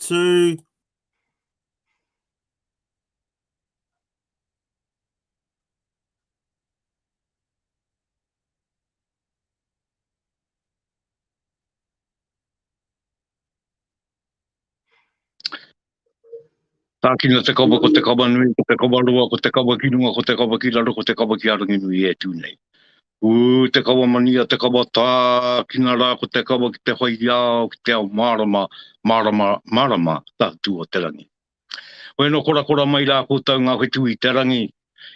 2. Tākina te kawa ko te kawa nui, ko te kawa rua, ko te kawa ki runga, ko te kawa ki raro, ko te kawa ki arangi nui e tūnei. Te kawa mania, te kawa tākina rā, ko te kawa ki te hoi iao, ki te au marama, tātua te rangi. Oe no kora mai rā kōtau ngā koe tui te rangi,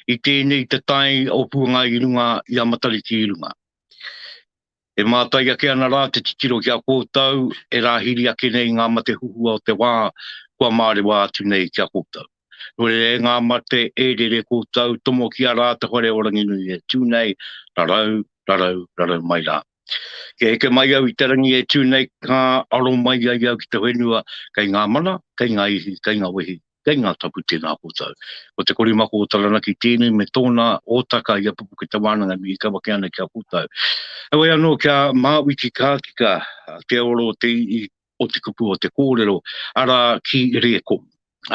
i tēnei te tai o puanga i runga, i amatari ki i runga. E mātai ake ana rā te titiro ki a kōtau, e rā hiri ake nei ngā mate huhua o te wā, kua māre wā atu nei ki a kōtau. Nore e ngā mate e rere kōtau, tomo ki a rā te whareorangi nui e tūnei, rarau mai rā. Ke eke mai au i te rangi e tūnei, ka aro mai ai au ki te whenua, kei ngā mana, kei ngā ihi, kei ngā wehi, kei ngā tapu tēnā kōtau. Ko te korimako o taranaki tēnei me tōna ōtaka i a Pupuke Te Wānanga mi i kawa ke ana ki a kōtau. Awe anō kia māwiki kātika, te oro o te kupu o te kōrero, ara ki reko.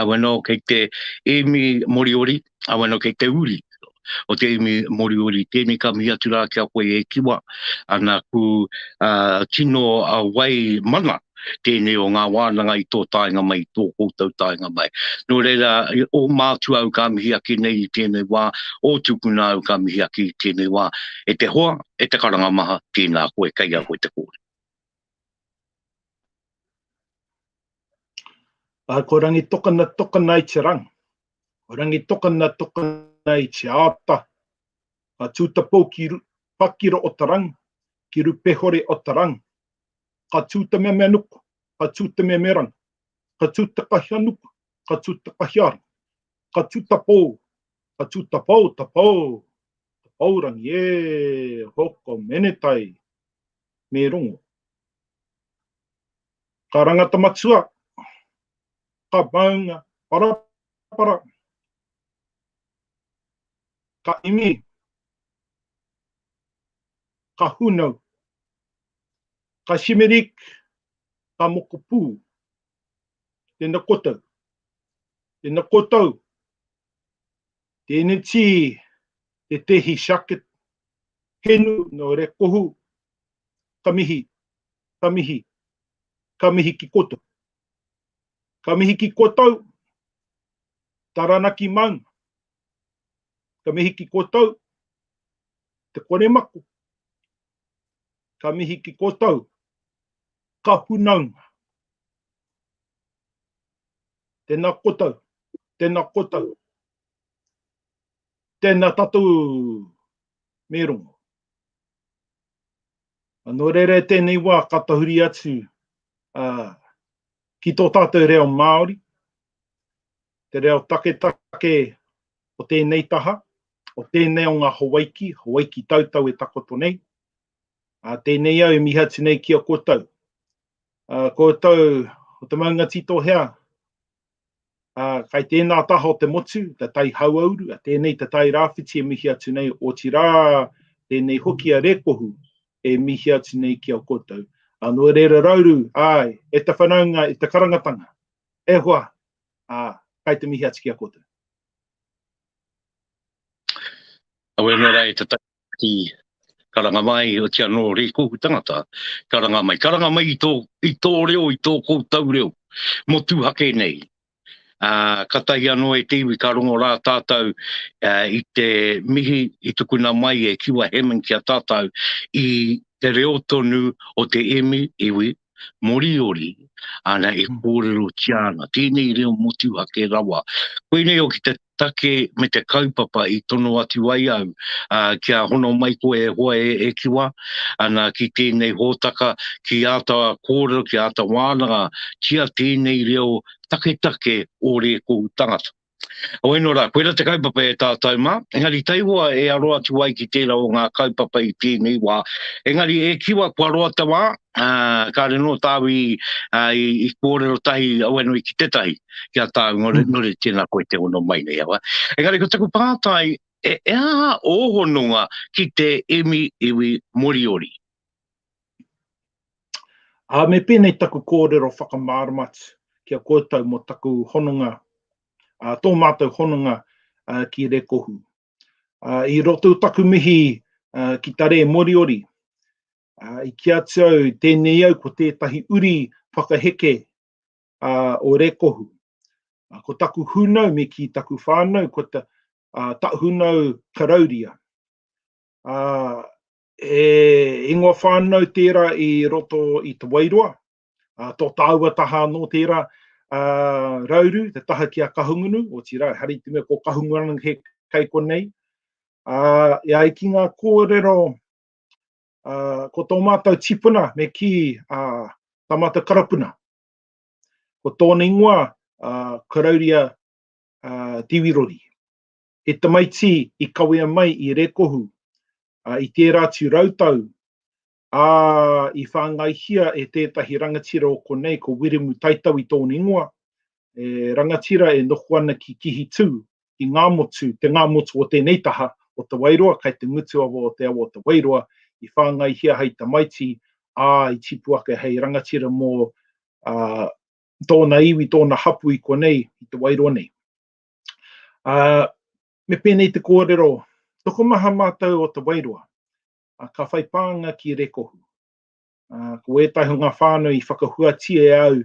Awe anō kei te emi Moriori, awe anō kei te uri. O te emi Moriori, tēnei ka mihi atu rā kia koe e kiwa, ana ku tino a wai mana, tēnei o ngā wānanga i tō tāinga mai, tō kōtau tāinga mai. Nō reira, o mātua au ka mihi ake nei i tēnei wā, o tūpuna au ka mihi ake i tēnei wā, e te hoa, e te karangamaha, tēnā koe, kei a koe te kōre. Ko rangi tokana i te rang. Ko rangi tokana i te āta. Ka tūtapou ki pakiro o te rang, ki rupehore o te rang. Ka tūta mea mea nuku, ka tūta mea mea rang. Ka tūta kahia nuku, ka tūta kahia rang. Ka tūtapou, ka tūtapou, tapou. Tapou rangi e, hoko menetai, me rongo. Ka rangata matua, ka maunga, parapara. Ka imi, ka hunau, ka shimerik, ka mokopu, tēnā kotau, tēnā tī, te tehi shaket, henu no re kohu, ka mihi ki koto. Ka mihi ki kotau, taranaki maunga. Ka mihi ki kotau, te kore maku. Ka mihi ki kotau, ka hunaunga. Tēnā kotau, tēnā tatou me rongo. Anō reira tēnei wā katahuri atu ki tō tātou reo Māori, te reo take o tēnei taha, o tēnei o ngā Hawaiki tautau e takoto nei. Tēnei au e mihi atu nei ki a kōtau. Kōtau, o te maunga tito hea, kai tēnā taha o te motu, te tai hauauru, tēnei te tai rāwhiti e mihi atu nei o tirā, tēnei hoki a rekohu e mihi atu nei ki a kōtau. Anō reira Rauru, ai, e te whanaunga, e te karangatanga, e hoa, kai te mihi atu ki a kōtau. Awe nō rei te taki karanga mai o tia no rekohu tangata, karanga mai i tō reo, i tō kōtau reo, mo tūhake nei. Katahi anō e te iwi ka rongo rā tātou i te mihi i tukuna mai e Kiwa Hammond ki a tātou i te reo tonu o te emi iwi Moriori, ana e kōrero tiana, tēnei reo motu hake rawa. Koenei o ki te take me te kaupapa i tono atu ai au, kia hono mai koe e hoa e kiwa, ana ki tēnei hōtaka, ki āta kōrero, ki āta wānanga, tia tēnei reo take o re kohu tangata. Oe nō rā, koera te kaupapa e tātou mā, engari taiwa e aro atu ai ki tērā o ngā kaupapa i tēnei wā. Engari e kiwa kua roa te wā, ka reno tāwi i kōrero tahi, aueno i ki te tahi, kia tāu nore tēnā koe te ono mai nei awa. Engari ko taku pātai, e aha ohononga ki te emi iwi Moriori. Me pēnei taku kōrero whakamarama atu. kia kōtau mo taku hononga, tō mātou hononga ki rekohu. I roto taku mihi ki tare moriori, i ki atu au tēnei au ko tētahi uri whakaheke o rekohu. Ko taku hunau me ki taku whānau, ko taku hunau karauria. Ingoa whānau tērā i roto i te Wairoa, tō tāua taha no tērā Rauru, te taha ki a kahungunu, o tira, hari te mea ko kahungunu he kai konei. Ia ki ngā kōrero, ko tō mātou tipuna me ki tā mātou karapuna. Ko tōna ingoa karauria tiwirori. He tamaiti i kawea mai i rekohu, i tērā tu rautau, i whāngaihia e tētahi rangatira o konei, ko Wiremu Taitau i tōna ingoa. Rangatira e noho ana ki kihi tū, i ngā motu, te ngā motu o tēnei taha o te Wairoa, kai te ngutu awa o te awa o te Wairoa, i whāngaihia hei tamaiti, i tipu ake hei rangatira mō tōna iwi, tōna hapu i konei, i te Wairoa nei. Me pēnei te kōrero, toko maha mātou o te Wairoa, ka whaipānga ki rekohu. Ko ētahi ngā whānau i whakahuatia e au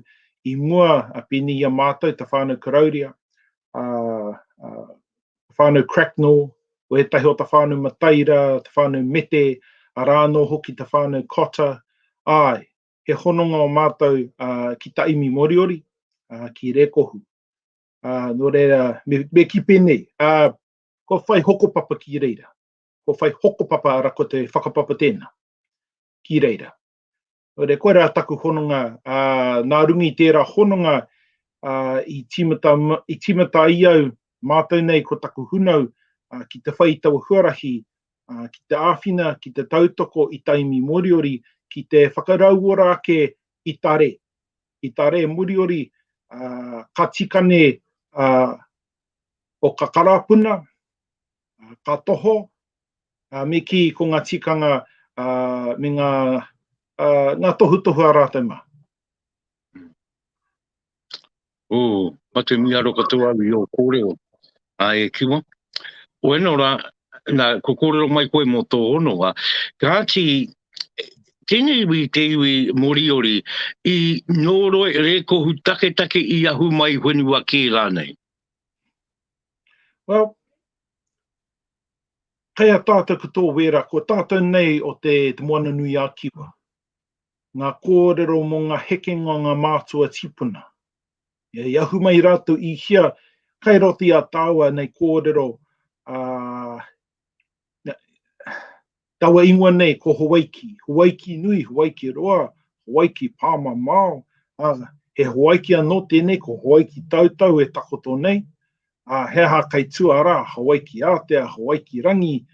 i mua a pēni a mātou, te whānau karauria, whānau cracknell, o ētahi o te whānau mataira, te whānau mete, a rāno hoki te whānau kota. He hononga o mātou ki taimi moriori, ki rekohu. Nō reira, me ki pēnei, ko whai hokopapa ki reira. Ko whai hokopapa ara ko te whakapapa tēnā, ki reira. Nō reira, koe rā taku hononga, nā rungi tērā hononga i timata i au mātou nei ko taku hunau ki te whai taua huarahi, ki te āwhina, ki te tautoko i taimi moriori, ki te whakarauora ake i tare. I tare moriori, ka tikane o ka karapuna, ka toho, me ki ko ngā tikanga me ngā tohu a rātou mā. Mate miaro katoa i o kōrero e Kiwa. O eno rā, ko kōrero mai koe mo tō ono, kāti tēnei iwi te iwi moriori i nōroe rekohu take i ahu mai whenua kē rānei. Well, kei a tātou kato wera, ko tātou nei o te moana nui a Kiwa. Ngā kōrero mo ngā hekenga ngā mātua tipuna. I ahu mai rātou i hia, kai roti a tāua nei kōrero, taua ingoa nei ko Hawaiki. Hawaiki nui, Hawaiki roa, Hawaiki pāma māo. He Hawaiki anō tēnei, ko Hawaiki tautau e takoto nei. He aha kai tua rā, Hawaiki Aotea, Hawaiki Rangi,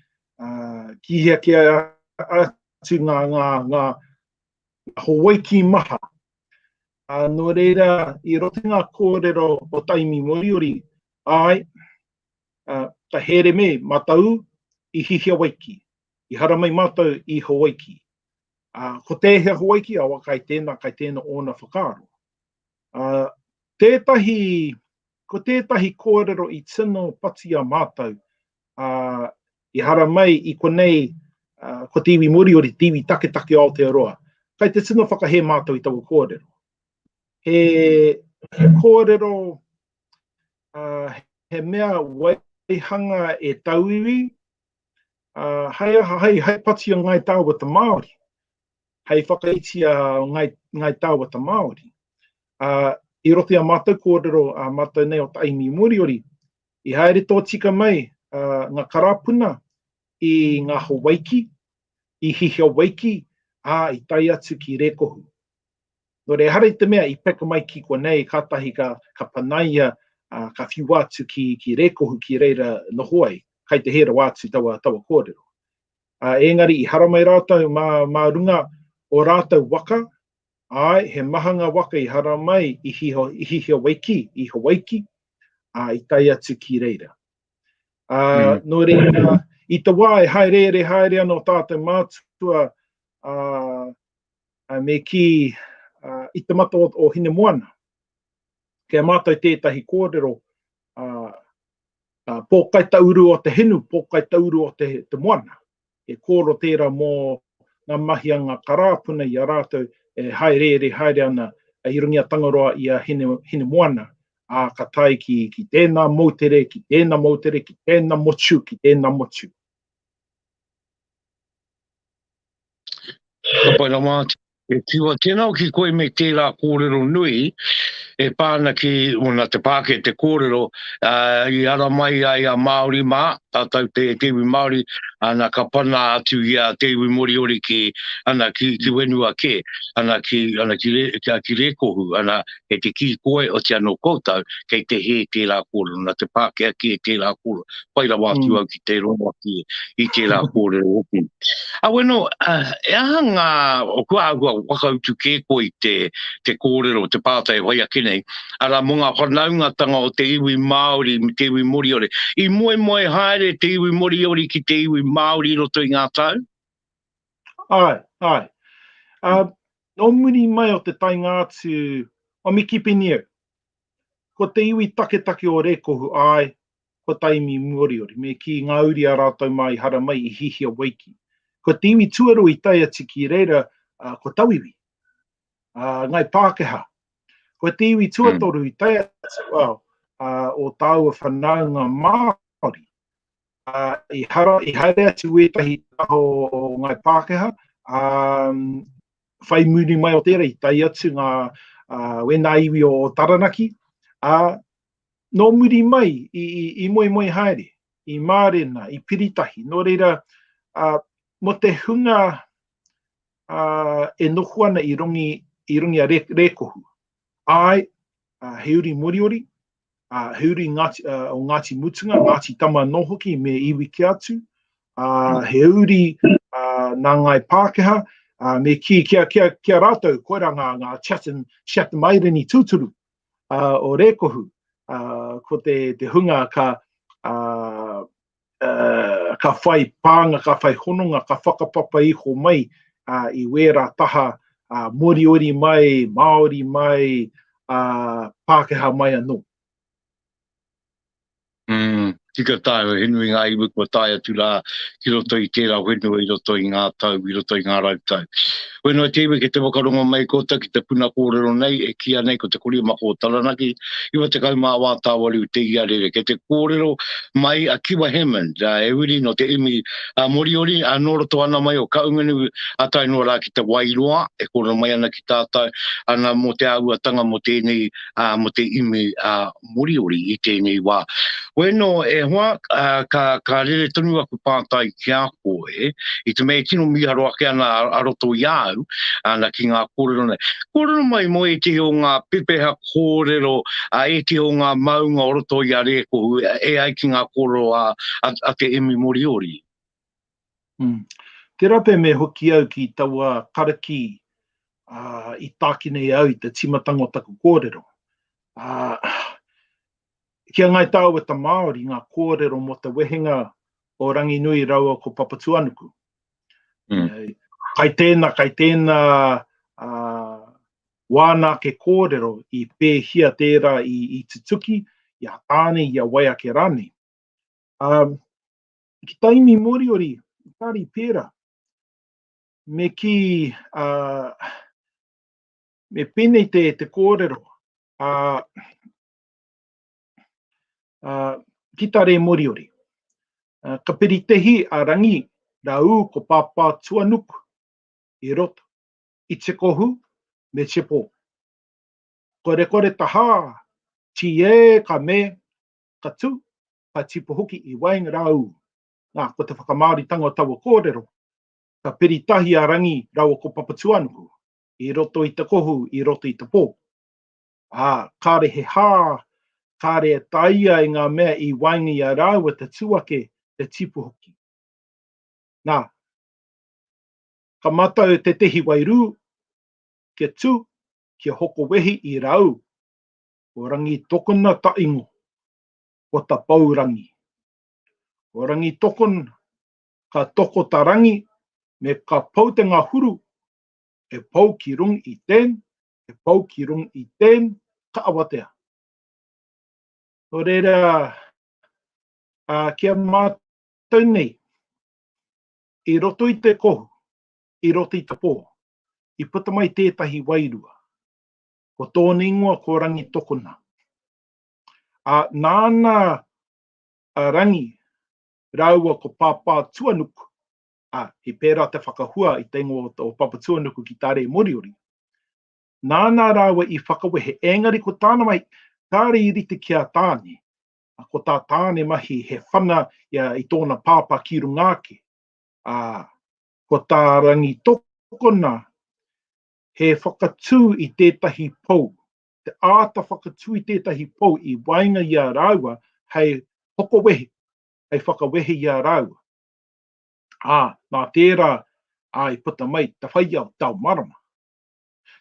ki hea ki atu ngā Hawaiki maha. Nō reira, i roti ngā kōrero o taimi moriori, ta here me matau i hihi Hawaiki, i hara mai matau i Hawaiki. Ko te he Hawaiki, awa kai tēnā ona whakaaro. Ko tētahi kōrero i tino pati a mātou, i hara mai i konei, ko te iwi moriori, te iwi take o Aotearoa. Kai te tino whakahe mātou i taua kōrero. He kōrero, he mea waihanga e tauiwi, hei pati o ngai tāua ta Māori. Hei whakaitia o ngai tāua ta Māori. I roti a mātou kōrero, a mātou nei o taimi moriori, i haere tō tika mai ngā karapuna i ngā Hawaiki, i hihi Hawaiki, i tai atu ki rekohu. Nō re hara i te mea i peka mai ki konei, kātahi ka panaia, ka whiu atu ki rekohu ki reira nohoai, kai te hera wātu taua kōrero. Engari i hara mai rātou mā runga o rātou waka, he mahanga waka i hara mai i hihi Hawaiki, i Hawaiki, i tai atu ki reira. Nō reira, i te wā e haere anō tātou mātua me ki i te mata o hine moana. Kia mātou tētahi kōrero, pōkai tauru o te hinu, pōkai tauru o te moana. E kōro tērā mō ngā mahi a ngā karāpuna i a rātou, e haere ana i rungi a tangaroa i a hine moana. Ka tai ki tēnā moutere, ki tēnā moutere, ki tēnā motu, ki tēnā motu. Ka pai rā māti. E tiwa tēnau ki koe me tērā kōrero nui, e pāna ki una te pāke te kōrero, i ara mai ai a Māori mā, tātou te iwi Māori, ana ka pana atu i a te iwi Moriori ki wenua ke, ana ki rekohu, ana e te ki koe o te anō koutou, kei te he tērā kōrero, na te pāke ki tērā kōrero, pai rā wātu au ki te ronga ki i tērā kōrero hoki. Weno, e aha ngā, o kua wakautu ke koe te kōrero, te pātai wai ake nei, ara mo ngā whanaungatanga o te iwi Māori, te iwi Moriori. I moe haere te iwi Moriori ki te iwi Māori roto i ngā tau? Ai. No muri mai o te tainga atu o Miki Pinio. Ko te iwi take o rekohu ai, ko taimi Moriori. Me ki ngā uri a rātou mai, hara mai i hihi o waiki. Ko te iwi tuaru i tai ati ki reira, ko tauiwi. Ngai Pākehā. Ko te iwi tuatoru i tai ati, o tāua whanaunga Māori. I haere atu etahi o Ngai Pākehā, whai muri mai o tērā i tai atu ngā wena iwi o Taranaki. No muri mai i moe haere, i Mārena, i Piritahi. No reira, mo te hunga e nohu ana i rungi a rekohu. Ai, he uri Moriori, he uri o Ngāti Mutunga, Ngāti Tama Nohoki me iwi ke atu. He uri nā Ngai Pākehā, me kia rātou, koera ngā Chatham Maireni tūturu o rekohu. Ko te hunga ka whai pānga, ka whai hononga, ka whakapapa iho mai i wera taha Moriori mai, Māori mai, Pākehā mai anō. Tika tāu, henui ngā iwi kua tāia tu rā, ki roto i tērā whenua, i roto i ngā tau, i roto i ngā rautau. Whenua te iwi ke te wakaronga mai kota, ki te puna kōrero nei, e kia nei ko te koria mako o Taranaki, iwa te kaumā wātāwari u te iarere, ke te kōrero mai a Kiwa Hammond, e uri no te imi Moriori, nōroto ana mai o kaunganu, a tainua rā ki te wairoa, e kōrero mai ana ki tātou, ana mo te auatanga mo tēnei, mo te imi Moriori i tēnei wā. Weno, e hoa, ka rere tonu aku pātai ki a koe, i te mea tino miharo ake ana aroto i au, ana ki ngā kōrero nei. Kōrero mai mo e te o ngā pepeha kōrero, e te o ngā maunga o roto i a rekohu, e ai ki ngā kōrero a te imi Moriori. Te rape me hoki au ki taua karaki i tākinei au i te timatanga o taku kōrero. Kia ngai tāua ta Māori, ngā kōrero mo te wehenga o rangi nui raua ko Papatuanuku. Kai tēnā wāna ke kōrero i pēhia tērā i tutuki, i a tāne, i a waia ke rane. Ki taimi Moriori, kāri pēra, me ki, me pēnei te kōrero, ki tare Moriori. Ka piritehi a rangi rau ko pāpā tuanuku i roto. I te kohu me te pō. Kore taha, ti e ka me, ka tū, ka tipu hoki i wainga rau. Nā, ko te whakamāoritanga o taua kōrero. Ka piritahi a rangi rau ko Papatuanuku. I roto i te kohu, i roto i te pō. Kāre he hā, kāre e taia i ngā mea i wainga i a rau te tuake te tipu hoki. Nā, ka matau te tehi wairu, ke tū, ke hoko wehi i rau, o rangi tokona ta ingo, o ta paurangi. O rangi tokona, ka toko ta rangi, me ka pau te ngā huru, e pau ki rung i tēn, e pau ki rung i tēn, ka awatea. No reira, kia mātou nei, I roto I te kohu, I roto I te pō, I puta mai tētahi wairua. Ko tōna ingoa ko rangi tokona. Nāna rangi raua ko pāpā tuanuku. He pērā te whakahua I te ingoa o pāpā tuanuku ki tāre Moriori. Nāna raua I whakawehe. Engari ko tāna mai, kāre I rite kia tāne. Ko tā tāne mahi he whana I tōna pāpā ki rungāke. Ko tā rangi tokona, he whakatū I tētahi pou. Te āta whakatū I tētahi pou I wainga ia raua, hei hokowehe, hei whakawehe ia raua. Nā tērā, I puta mai, te whai au tau marama.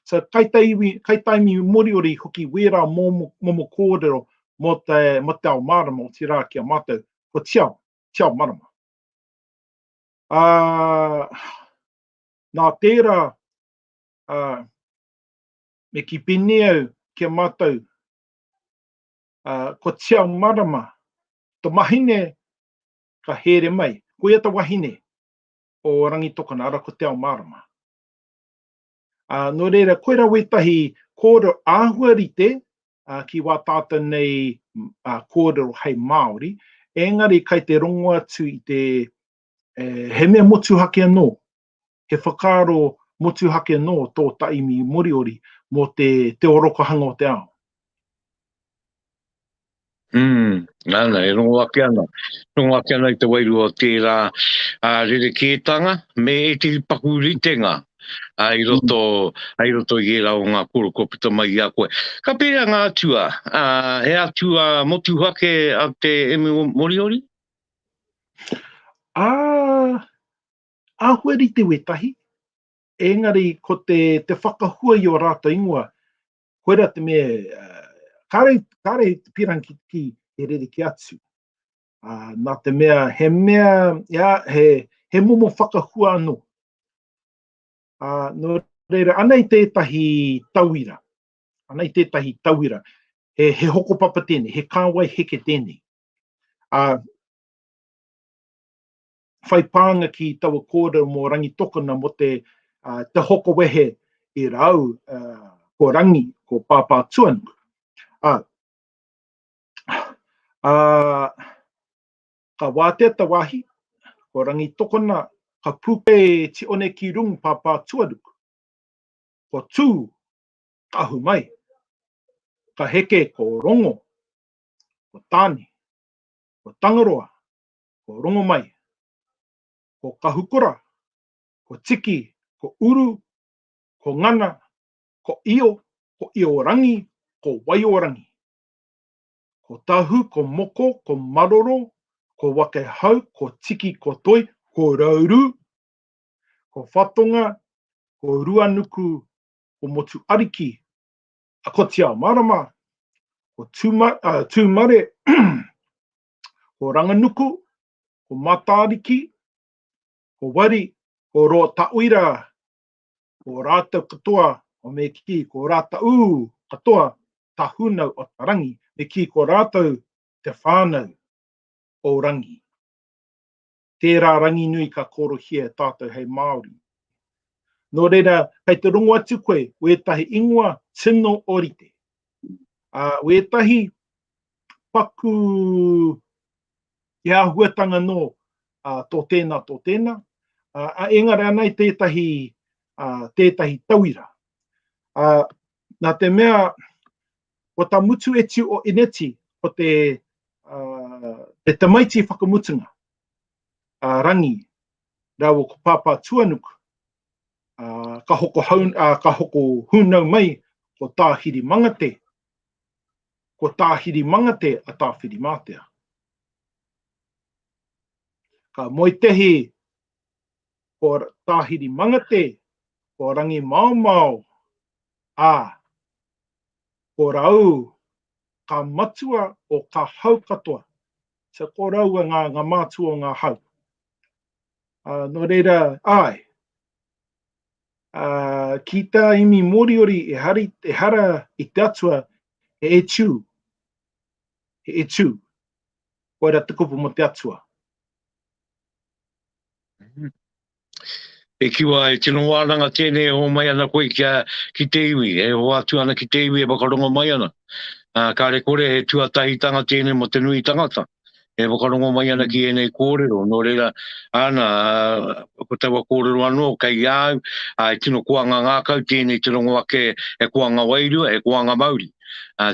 So, kai taimi Moriori hoki wera momo kōrero mo te au marama o te rā kia mātou, ko tiao marama. Nā tērā, me ki pineau kia mātou, ko tiao marama, to mahine ka here mai, ko ia ta wahine o rangi tokana ara ko tiao marama. No reira, koe rā wetahi kōrero āhua rite, ki wā tātou nei kōrero hei Māori, engari kai te rongo atu I te he mea motu hake anō, he whakaro motu hake anō tō taimi Moriori mo te orokohanga o te ao. Nāna, rongo ake ana. Rongo ake ana I te wairua o tērā rerekētanga, me te paku ritenga. I roto I era o ngā koro ko pita mai a koe. Ka pērea ngā atua, he atua motu hake a te eme Moriori? Āhuari te wetahi, engari ko te whakahua I o rāta ingoa, koera te mea, kāre pirangi ki he rere ki atu. Nā te mea, he mea, he momo whakahua anō. No reira, anai tētahi tauira, he hokopapa tēnei, he kāwai heke tēnei. Whai pānga ki taua kōrero mō rangi tokona mo te hokowehe I rau ko rangi, ko pāpā tuanuku. Ka wātea ta wāhi, ko rangi tokona, ka puke ti one ki rungu pāpā tuanuku. Ko tū, ka ahu mai. Ka heke ko rongo, ko tāne, ko tangaroa, ko rongo mai. Ko kahukura, ko tiki, ko uru, ko ngana, ko io rangi, ko waiorangi. Ko tahu, ko moko, ko maroro, ko wake hau, ko tiki, ko toi, ko rauru, ko whatonga, ko ruanuku, ko motu ariki, ko tiao marama, ko tūmare, ko ranganuku, ko matariki, ko wari, ko roa tauira, ko rātau katoa o me ki, ko rātau katoa tahunau o tarangi, me ki ko rātau te whānau o rangi. Tērā rangi nui ka korohia tātou hei Māori. No reira, kei te rongo atu koe, wētahi ingoa tino orite. Wētahi paku I āhuatanga no tō tēnā. Engari anai tētahi tauira. Nā te mea, o tā mutu etu o ineti, o te tamaiti whakamutunga, rangi, rawa ko pāpā tuanuku, ka hoko hunau mai, ko tāhiri mangate, a tāwhiri mātea. Ka moitehi, ko tāhiri mangate, ko rangi maumau, ko rau, ka matua o ka hau katoa. So ko rau ngā mātua o ngā hau. No reira, ki tā imi Moriori e hara I te atua e tū. he tū. Koera te kupu mo te atua. E kiwa e tino wānanga tēnei ho mai ana koe ki te iwi, e ho atu ana ki te iwi e wakarongo mai ana. Ka re kore he tuatahitanga tēnei mo te nui tangata. E wakarongo mai ana ki enei kōrero, no reira ana ko tawa kōrero anō kai au, e tino kuanga ngākau tēnei tino ngoake e kuanga wairua, e kuanga mauri.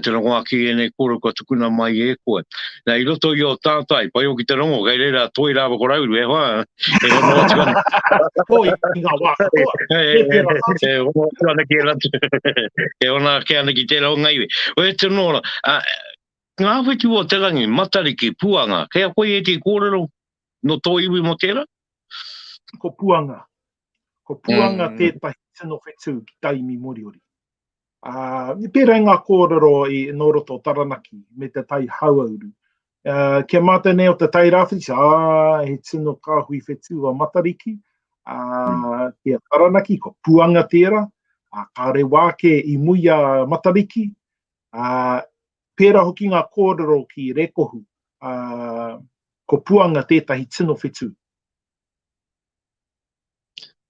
Tino ngoake enei kōrero kua tukuna mai e koe. Nā i roto i o tātai, pai o ki te rongo, kai reira toi rā wakaurauru, e hoa, e hono atu ana. Ko i ngā wā katoa. E pera tātu. E hono atu ana ki ratu. E hona ke ana ki te rao ngaiwe. O e te nora, ngā wetu o te rangi, matariki, puanga, kea koe e te kōrero no tō iwi mo tērā? Ko puanga. Ko puanga tētahi tino whetū ki taimi moriori. Pērā ngā kōrero i no roto taranaki me te tai hauauru. Kia mata nei o te tai rāwhiti, he tino kāhui whetū a matariki. Kia taranaki, ko puanga tērā. Ka re wāke i muia matariki. Pērā hoki ngā kōrero ki rekohu. Ko puanga tētahi tino whetū.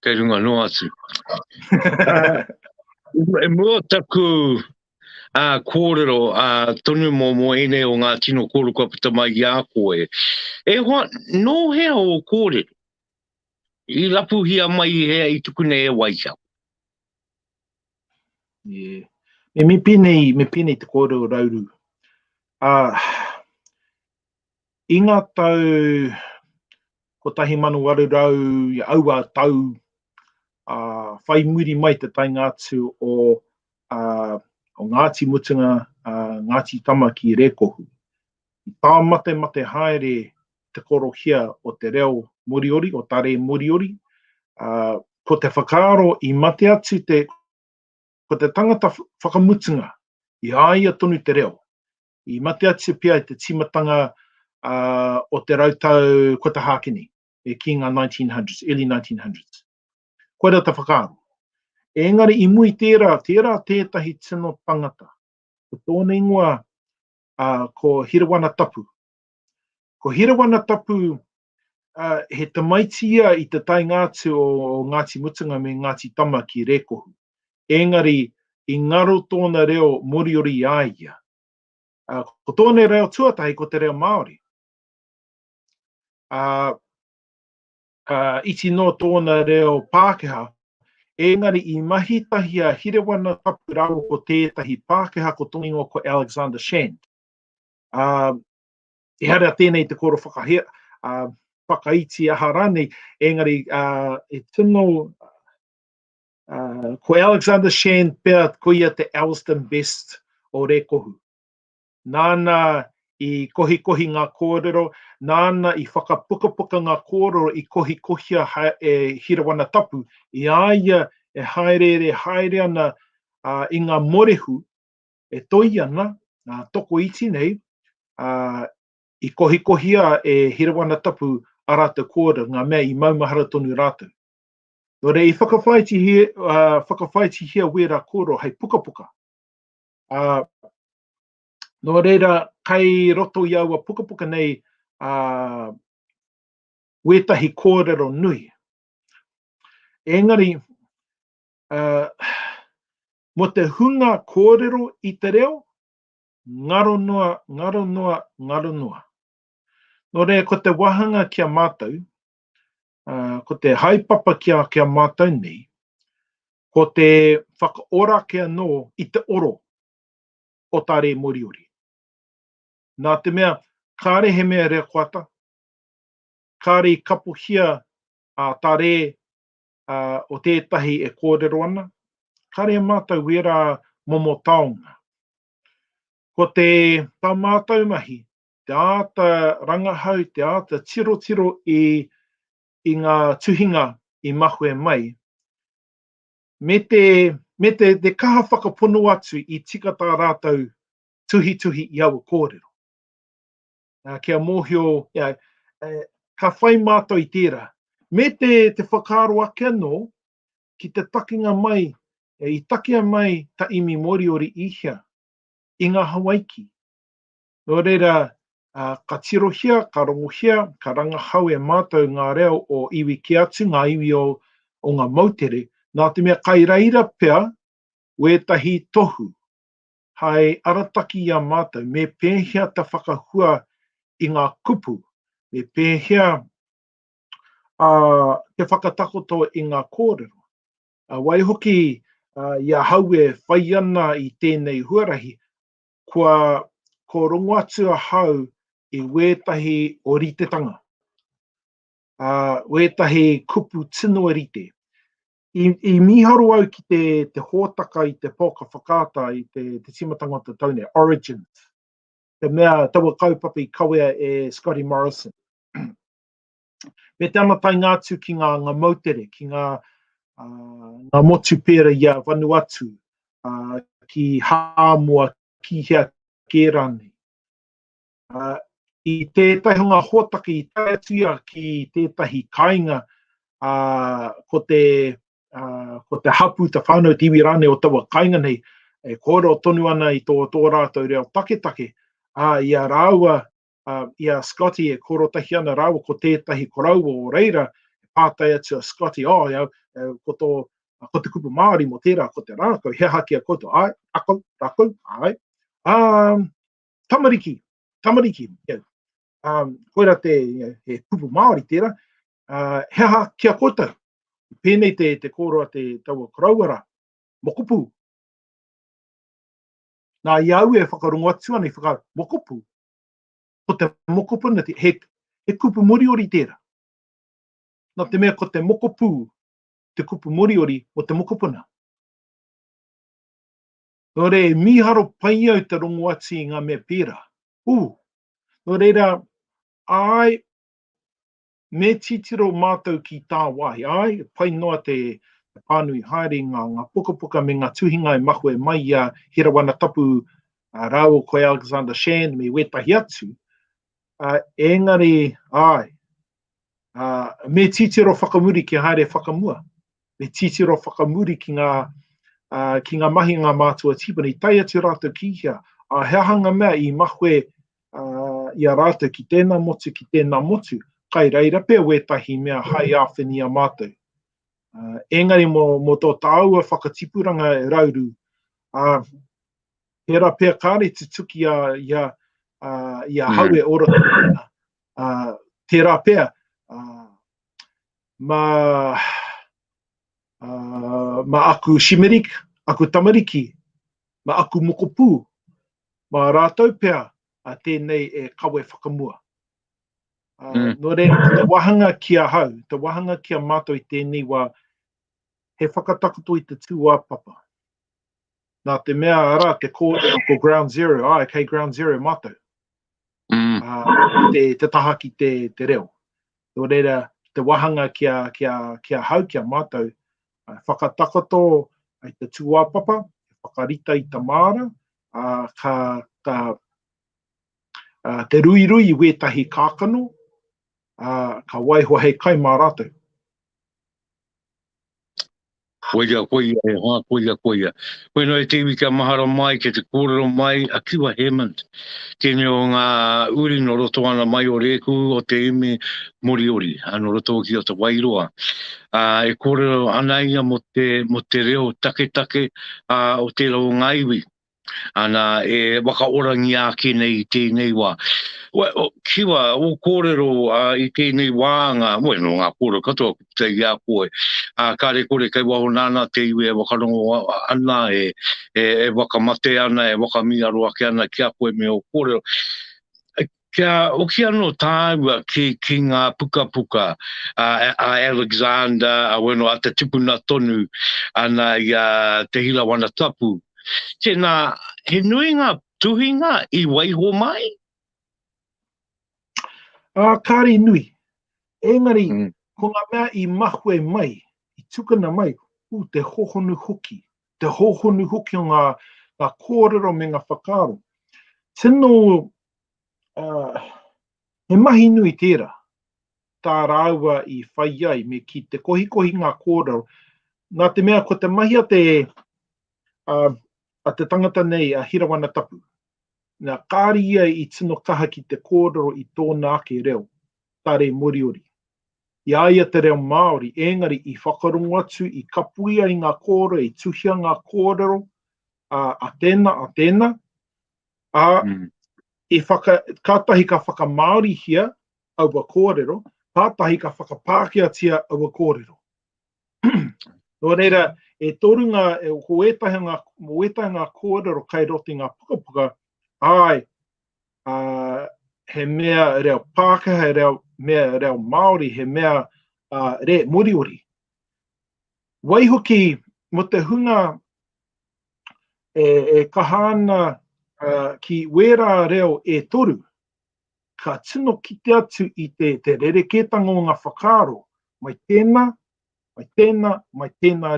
Kei runga no atu. E mua taku kōrero tonu mo ene o ngā tino kōrero kua puta mai i a koe. E hoa, no hea o kōrero. I lapu hia mai hea i tukune e waihau. Yeah. Me pinei te kōrero Rauru. I ngā tau ko tahi manu warurau i aua tau whai muri mai te tai ngātu o Ngāti Mutunga, Ngāti Tama ki Rekohu. I tā mate haere te korohia o te reo Moriori, o tare Moriori. Ko te whakaaro i mate atu ko te tangata whakamutunga i aia tonu te reo. I mate atu pia i te timatanga o te rautau Kota Hakini, ki ngā 1900s, early 1900s. Koera te whakaaro. Engari i mui tērā tētahi tino tangata. Ko tōna ingoa ko Hirawana Tapu. Ko Hirawana Tapu he tamaitia i te tai ngātu o Ngāti Mutunga me Ngāti Tama ki Rekohu. Engari i ngaro tōna reo Moriori i aia. Ko tōna reo tuatahi ko te reo Māori. Iti no tōna reo Pākehā, engari i mahitahi a Hirawana Tapu rau ko tētahi Pākehā ko tōna ingoa ko Alexander Shand. I hara tēnei te koro whakaiti aha rane, engari e tino ko Alexander Shand pēr ko ia te Elston Best o Rekohu. Nāna i kohi ngā kōrero, nāna i whakapukapuka ngā kōrero i kohia e Hirawana Tapu, i aia e haere ana i ngā morehu, e toi ana, toko iti nei, i kohia e Hirawana Tapu a rātou kōrero, ngā mea i maumahara tonu rātou. Nō rei, i whakawhaiti hia wera kōrero hei pukapuka. Nō reira, kai roto i aua pukapuka nei wetahi kōrero nui. Engari, mo te hunga kōrero i te reo, ngaro noa. Nō reira, ko te wahanga kia mātou, ko te haipapa kia mātou nei, ko te whakaora kia no i te oro o tare Moriori. Nā te mea, kāre he mea rea kuata, kāre i kapuhia tare o tētahi e kōrero ana, kāre a mātou wera momo taonga. Ko te tāmātou mahi, te āta rangahau, te āta tiro i ngā tuhinga i mahue mai, me te kaha whakapono atu i tika tā rātou tuhi i aua kōrero. Kia mōhio, ka whai mātou i tērā. Me te whakaaro ake anō, ki te takinga mai, i takia mai ta imi Moriori ihia, i ngā Hawaiki. Nō reira, ka tirohia, ka rongohia, ka rangahau e mātou ngā reo o iwi ki atu, ngā iwi o ngā mautere, nā te mea kai reira pea, wētahi tohu, hai arataki i a mātou, me pēhea te whakahua i ngā kupu, me pēhea te whakatakoto i ngā kōrero. Waihoki ia hau e whai ana i tēnei huarahi, ko rongo atu a hau i wētahi o ritetanga. Wētahi kupu tino o rite. I miharo au ki te hōtaka i te poka whakata i te timatanga o te taune, Origins. Te mea taua kaupapa i kawea e Scotty Morrison. Me te ana tai ngātu ki ngā mautere, ki ngā motu pēra ia Vanuatu, ki Hāmoa, ki hea Kērane. I tētahi ngā hōtaka i tai atu ia ki tētahi kāinga ko te hapu, te whānau, te iwi rane o taua kāinga nei, e kōrero tonu ana i tō rātou reo take. Ia rāua, ia Scotty e korotahi ana rāua ko tētahi koraua o reira, pātai atu a Scotty, ko te kupu Māori mo tērā, ko te rākau, he haki a koto, rākau, tamariki, koera he kupu Māori tērā, he haki a koto, pēnei te kōroa te taua korauara, mokupu. Nā iau e whakarongo atu ana i mokupu, ko te mokupu na he kupu Moriori tērā. Nā te mea ko te mokupu, te kupu Moriori o te mokupuna. Nō re, miharo pai au te rongo atu i ngā mea pērā. Nō reira, me titiro mātou ki tā wahi, pai noa te pānui haere ngā puka me ngā tuhinga e mahu e mai a Hirawana tapu Rauru koe Alexander Shand me wetahi atu. Engari, me titiro whakamuri ki haere whakamua. Me titiro whakamuri ki ngā mahi ngā mātua tipana i tai atu rātou ki hea. He hanga mea i mahu i a rātou ki tēnā motu, kai reira pēr wetahi mea hai āwheni a mātou. Engari mo tō tāua whakatipuranga e Rauru, pēra pēr kāre te tuki ia hau e ora tūna. Tērā pēr, ma aku shimerik, aku tamariki, ma aku mokopu, ma rātou pēr, tēnei e kawe whakamua. Nō reira, te wahanga ki a hau, te wahanga ki a mātou i tēnei wā, he whakatakoto i te tūāpapa. Nā te mea ara, te kōrero ko Ground Zero, kei Ground Zero mātou. Te taha ki te reo. Nō reira, te wahanga ki a hau ki a mātou, whakatakoto i te tūāpapa, whakarita i ta māra, te ruirui i wētahi kākano, ka waiho hei kai mā rātou. Koia. Koe no e te iwi kia mahara mai, ke te kōrero mai, a Kiwa Hammond. Tēnei o ngā uri no roto ana mai o reku o te ime Moriori, no roto ki o te Wairoa. E kōrero ana ia mo te reo take, o te lau ngā iwi. Ana e whakaorangi ake nei tēnei wā. Kiwa, o kōrero i tēnei wāanga, no ngā kōrero katoa te ia koe. Kāre kore kai waho nāna te iwi e wakarongo ana, e wakamate ana, e wakamiaro ake ana ki a koe me o kōrero. O ki anō tāua ki ngā puka, Alexander, a te tipuna tonu, ana i te Hirawana tapu. Tēnā, he nui ngā tuhinga i waiho mai? Kāre nui. Engari, ko ngā mea i mahu e mai, i tukana mai, te hohonu hoki. Te hohonu hoki o ngā kōrero me ngā whakaro. Tino, he mahi nui tērā, tā rāua i whai ai me ki te kohikohi ngā kōrero. Nā te mea, ko te mahi a te tangata nei a Hirawana tapu. Nā kāri ia I tino kaha ki te kōrero I tōna ake reo, tare Moriori. I aia te reo Māori, engari I whakarungu atu, I kapuia I ngā kōrero, I tuhia ngā kōrero, a tēnā, kātahi ka whakamāori hia aua kōrero, kātahi ka whakapākeatia aua kōrero. Nō reira, e toru ngā, ko etahi ngā kōrero kai roti ngā pukapuka, ai, he mea reo Pākehā, he mea reo Māori, he mea re Moriori. Waihoki, mo te hunga e kahana ki wera reo e toru, ka tino kite atu I te rerekētanga o ngā whakaaro, mai tēnā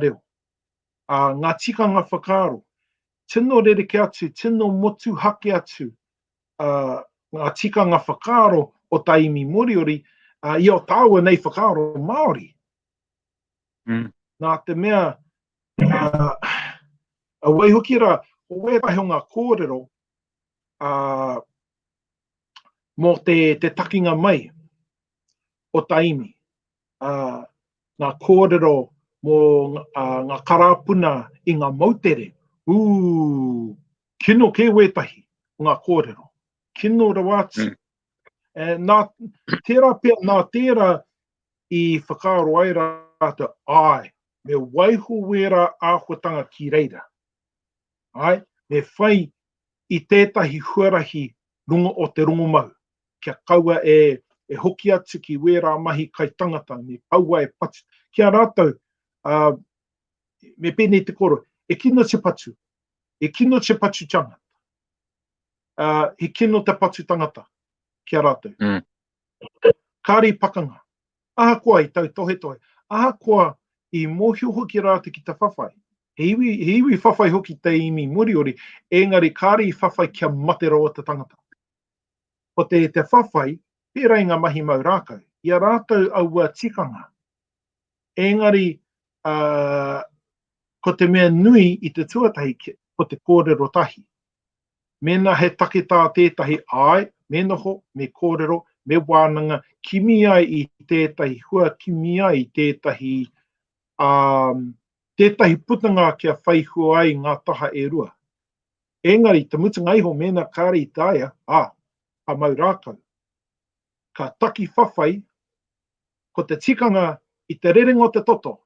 reo. Ngā tikanga whakaaro, tino rereke atu, tino motu hake atu, ngā tikanga whakaaro o taimi Moriori, I o tāua nei whakaaro Māori. Nā te mea, a waihoki rā, o wētahi o ngā kōrero, mō te takinga mai o taimi. Ngā kōrero mō ngā karapuna I ngā mautere. Kino ke wētahi o ngā kōrero. Kino rawatu. Nā tērā I whakaaro ai rāta, me waiho wera āhuatanga ki reira. Me whai I tētahi huarahi runga o te rungumau. Kia kaua e hoki atu ki wera mahi kai tangata, me kaua e patu. Kia rātou, me pēnei te koro, e kino te patu tangata. He kino te patu tangata, kia rātou. Kāri pakanga, ahakoa I tau tohe, ahakoa I mōhio hoki rātou ki te whawhai. He iwi whawhai hoki te imi Moriori, engari kāri I whawhai kia mate roa te tangata. O te whawhai, pērai ngā mahi mau rākau, ia rātou aua tikanga. Engari, ko te mea nui I te tuatahi ko te kōrero tahi. Mena he take tā tētahi ai, me noho, me kōrero, me wānanga, kimi ai I tētahi hua, kimi ai I tētahi putanga kia whaihu ai ngā taha e rua. Engari, te mutunga iho mena kāri I tāia, ka mau rākau. Ka taki whawhai, ko te tikanga I te rerengo te toto.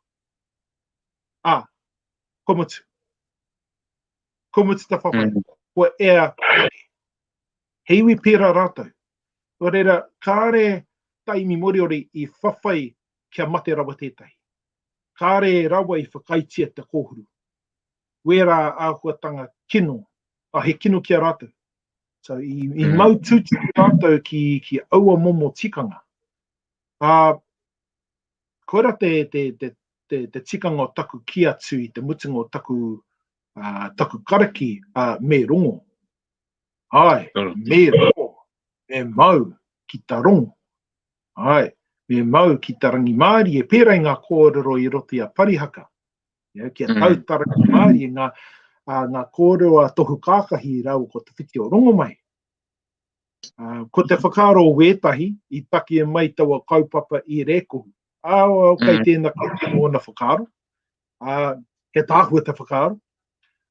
Komutu. Komutu te whawhai. Ko ea, heiwi pēra rātou. Nō reira, kāre taimi Moriori I whawhai kia mate rawa tētahi. Kāre rawa I whakaitia te kōhuru. Wera āhuatanga kino, he kino kia rātou. So, I mau tūtu rātou ki aua momo tikanga. Koera te tikanga o taku ki atu I te mutunga o taku karaki me rongo. Me rongo. Me mau ki ta rongo. Me mau ki ta rangi Māori e pērai ngā kōrero I roti a parihaka. Kia tautara ki Māori ngā kōrero a tohu kākahi rau ko te whiti o rongo mai. Ko te whakaaro o wētahi, I taki e mai taua kaupapa I rekohu. Kai tēnā kai mōna whakaaro. He tāhua te whakaaro.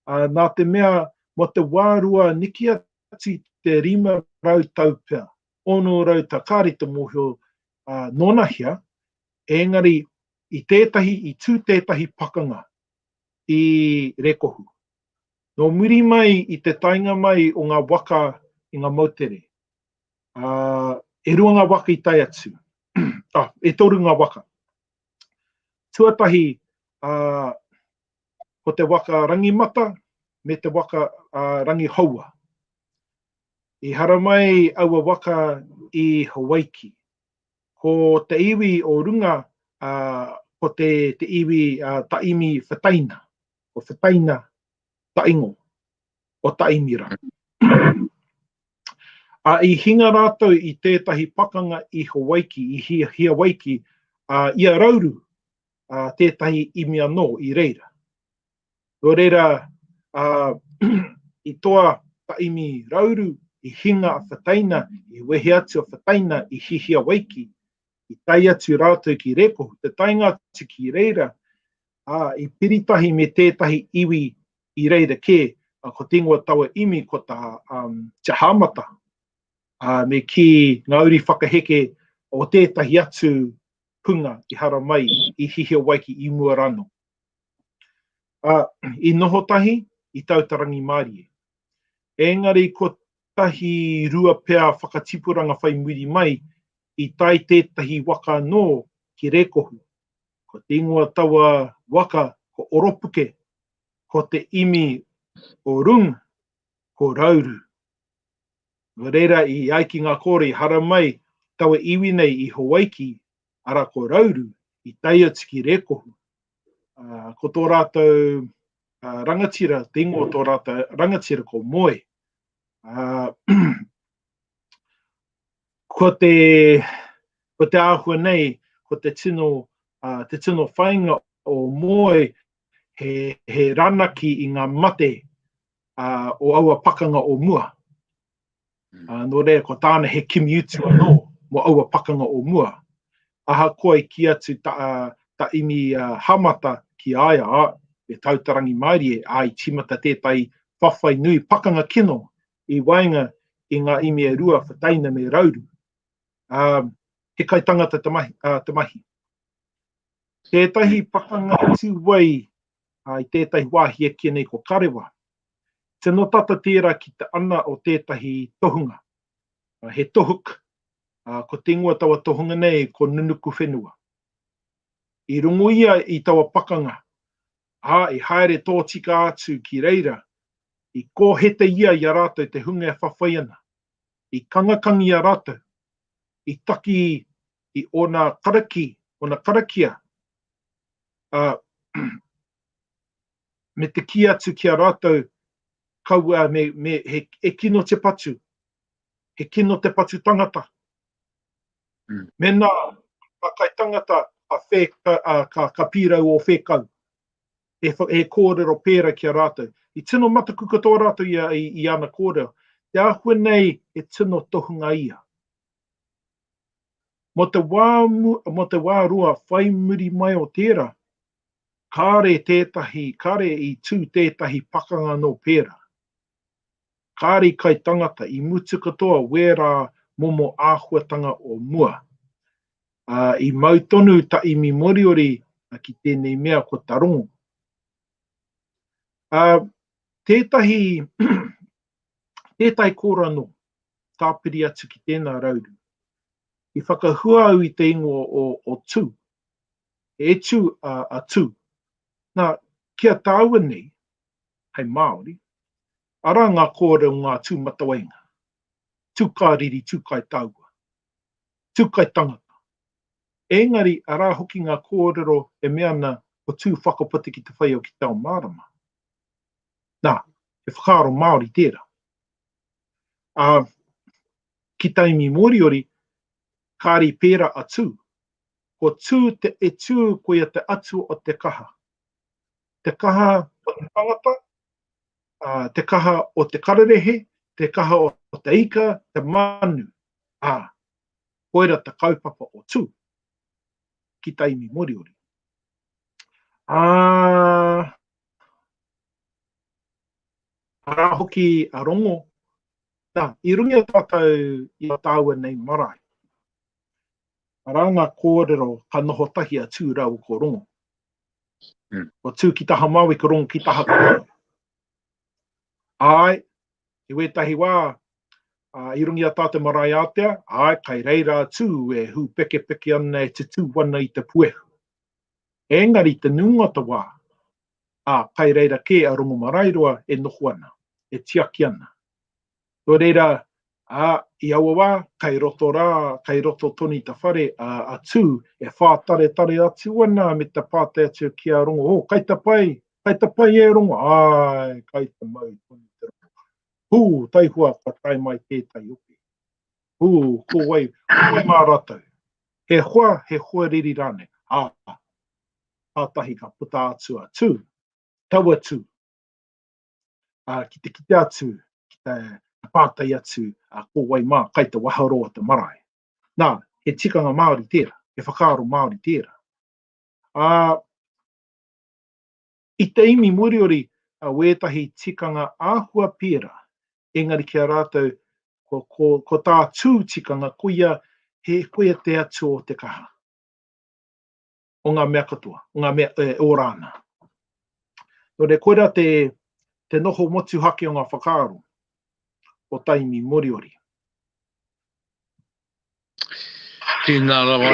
Nā te mea, mo te wārua niki atu te 5 rautau pea. 6 rautau, kāri te mōhio nonahia, engari I tū tētahi pakanga I rekohu. Nō muri mai I te tainga mai o ngā waka I ngā mautere. E rua ngā waka I tai atu. E toru ngā waka. Tuatahi, ko te waka rangimata, me te waka rangi haua. I hara mai aua waka I Hawaii. Ko te iwi o runga, ko te iwi taimi whataina. O whataina taingo o taimira. I hinga rātou I tētahi pakanga I Hawaii, I Hawaii, ia rauru tētahi imi anō I reira. Nō reira, I toa taimi rauru, I hinga a whataina, I wehe atu a whataina, I hihia waiki, I tai atu rātou ki rekohu, te tainga atu ki reira, I piritahi me tētahi iwi I reira ke, ko tingoa taua imi ko tā te hamata, me ki ngauri whakaheke o tētahi atu punga I hara mai, I hihia waiki I mua rano. I noho tahi, I tautarangi Māori. Engari ko tahi rua pea whakatipuranga whai muri mai, I tai tētahi waka anō ki rekohu. Ko te ingoa taua waka, ko oropuke, ko te imi o rung, ko rauru. Nō reira I aiki ngā kore, hara mai, taua iwi nei I Hawaii, ara ko rauru, I tai atu ki rekohu. Ko tō rātou rangatira, te ingoa tō rātou rangatira ko moe. Ko te āhua nei, ko te tino whainga o moe he ranaki I ngā mate o aua pakanga o mua. Nō rea ko tāna he kimi utu anō mo aua pakanga o mua. Aha koe ki atu ta imi hamata ki aia, e tautarangi Māori ai timata tētai whawhai nui pakanga kino I wainga I ngā imi e rua whataina me rauru. He kai tangata te mahi. Tētahi pakanga atu wai I tētahi wāhi e kia nei ko karewa. Tino tata tērā ki te ana o tētahi tohunga. He tohuk, ko te ingoa taua tohunga nei ko nunuku whenua. I rungo ia I taua pakanga, I haere tō tika atu ki reira, I kōhete ia I a rātou te hunga e whawhai ana. I kangakangi a rātou, I taki I ona karakia, me te ki atu ki a rātou, kaua he kino te patu, he kino te patu tangata. Mena, kai tangata ka pīrau o whekau, he kōrero pēra ki a rātou. I tino mataku katoa rātou I ana kōrero, te āhua nei e tino tohunga ia. Mo te wā rua whai muri mai o tērā, kāre I tū tētahi pakanga no pēra. Kāre kai tangata I mutu katoa wērā momo āhuatanga o mua. I mautonu ta imi moriori ki tēnei mea ko tarongo. Tētahi kōra no, tāpiri atu ki tēnā rauru. I whakahua au I te ingoa o tū. E tū a tū. Nā, kia tāua nei, hei Māori, ara ngā kōrero ngā tū matawainga. Tū kāriri, tū kai tāua. Tū kai tangata. Engari, ara hoki ngā kōrero e meana o tū whakapute ki te whai o ki tau mārama. Nā, e whakaaro Māori tērā. Ki taimi moriori, kāri pēra a tū. Ko tū e tū koia te atu o te kaha. Te kaha o te tangata, te kaha o te kararehe, te kaha o te ika, te manu. Koira te kaupapa o tū. Ki taimi moriori. Ara hoki a rongo. I rungi a tātou I a tāua nei marae. Ara ngā kōrero ka noho tahi a tū rau ko rongo. O tū ki taha maui ko rongo ki taha kōrero. Ai, I wētahi wā, I rungi a tātou marae atea, ai, kai reira tū e hu peke ana e te tūwana I te puehu. Engari te nungata wā, kai reira ke a rongo marairoa e noho ana, e tiaki ana. Tō reira, I aua wā, kai roto toni ta whare a tū, e whātare atu ana me te pātai atu ki a rongo. Kai te pai e rongo. Ai, kai te mau toni te rongo. Tai hua, ka tai mai tētai upe. Ko wai mā rātou. He hua riri rāne. Tātahi ka puta atu a tū. Taua tū. Ki te atu, ki pātai atu ko wai mā, kai te whakarauora te marae. Nā, he tikanga Māori tērā, he whakaaro Māori tērā. I te imi moriori, wētahi tikanga āhua pērā, engari kia rātou, ko tā tū tikanga, koia te atu o te kaha. O ngā mea katoa, o ngā mea orāna. No re koera te noho motu hake o ngā whakaaro, o taimi moriori. Tēnā rawa,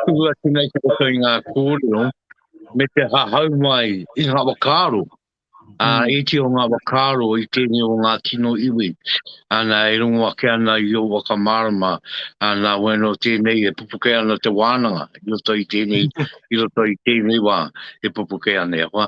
kua tēnei te koto i ngā kōrero, me te hahau mai i ngā whakaaro. E te o ngā whakaaro i tēnei o ngā tino iwi. Ana e rungo ake ana i o wakamarama. Ana weno tēnei e pupuke ana te wānanga. I roto i tēnei wā e pupuke ana e hoa.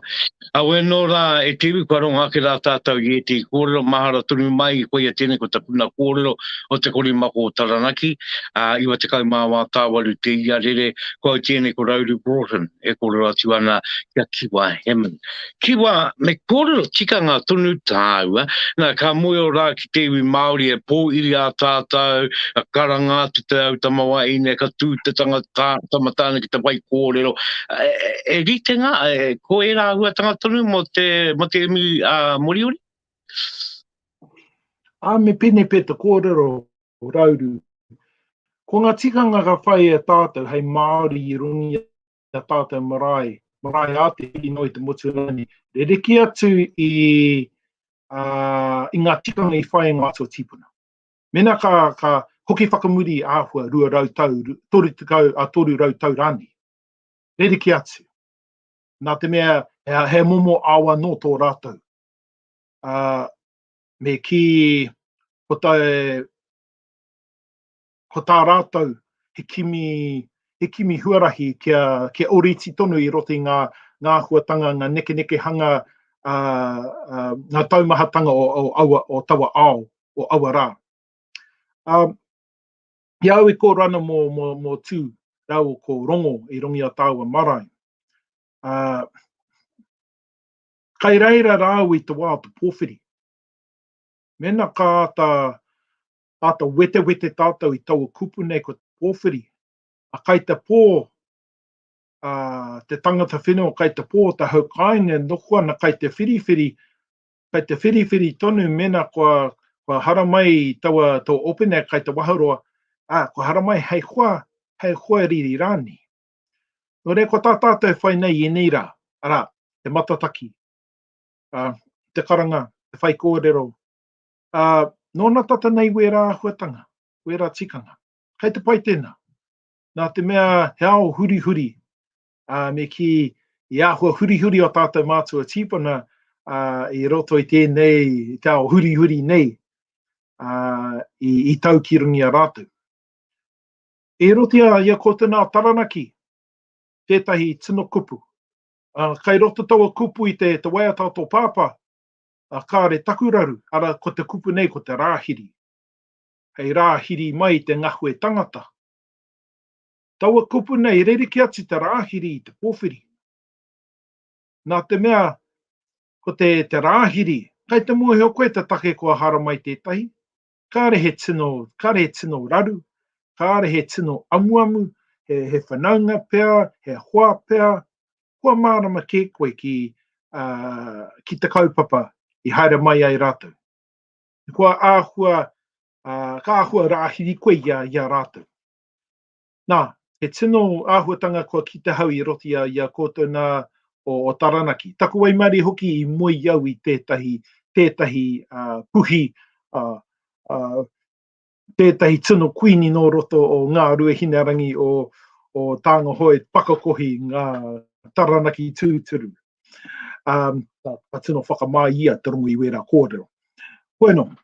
A weno rā e tewi kwaronga ke rā tātou i e te kōrero mahara tunu mai i koia tēnei ko te puna kōrero o te korimako o Taranaki. Iwa te kaumāwā tāwaru te ia rere ko tēnei ko Rauru Broughton e kōrero atu ana kia Kiwa Hammond. Kiwa, me kōrero tikanga tonu tāua, nā ka moe o rā ki te iwi Māori e pō iri a tātou, a karanga tu te au tamawa ine, ka tū te tamatāna ki te wai kōrero. E ritenga, ko e rā hua tanga tonu mo te imi moriori? Me pene pe te kōrero o Rauru. Ko ngā tikanga ka whai e tātou, hei Māori i rungi a tātou marae a te hiri noi te moturani. Re reki atu i ngā tikanga i whai ngā atua tipuna. Mena ka hoki whakamuri āhua 2 rautau, 3 rautau rani. Re reki atu. Nā te mea, he momo awa no tō rātou. Me ki, ko tā rātou, he kimi huarahi kia oriti tonu i roti ngā huatanga, ngā neke hanga, ngā taumahatanga o taua ao, o awa rā. Ia au e ko rana mō tū, rau ko rongo i rongi a tāua marae. Kai reira rāu i te wā te pōwhiri. Mena ka ata wete tātou i taua kupu nei ko te pōwhiri. A kai te pō, te tangata whenua, kai te pō, te haukaine, nokuana, kai te whiriwhiri tonu, mena kua hara mai taua opene, kai te waharoa, kua hara mai hei hua riri rāni. No re, ko tā tātou whai nei e nei rā, ara, te matataki, te karanga, te whai kōrero, nōna tata nei wera huatanga, wera tikanga. Kei te pai tēnā. Nā te mea he ao huri, me ki i āhua huri o tātou mātua tīpuna i roto i tēnei, te ao huri nei i tau ki rungi a rātou. E rotia ia ko tēnā Taranaki, tētahi tino kupu. Kai roto taua kupu i te waiata tō pāpā, kāre takuraru, ara ko te kupu nei ko te rāhiri. Hei rāhiri mai te ngahue tangata. Taua kupu nei, reriki atu te rāhiri i te pōwhiri. Nā te mea, ko te rāhiri, kai te mua heo koe te take kua hara mai tētahi, kāre he tino raru, kāre he tino amuamu, he whanaunga pēr, he hoa pēr, kua mārama ke koe ki te kaupapa i haere mai ai rātou. Kua āhua, ka āhua rāhiri koe ia rātou. Nā, he tino āhuatanga kua ki te hau i roti ia koutou nā o Taranaki. Taku wai mari hoki i moi iau i tētahi puhi, tētahi tino kuini no roto o ngā ruehinarangi o tānga hoe pakakohi ngā Taranaki tūturu. Tā tino whakamā ia te rongo i wera kōrero. Bueno,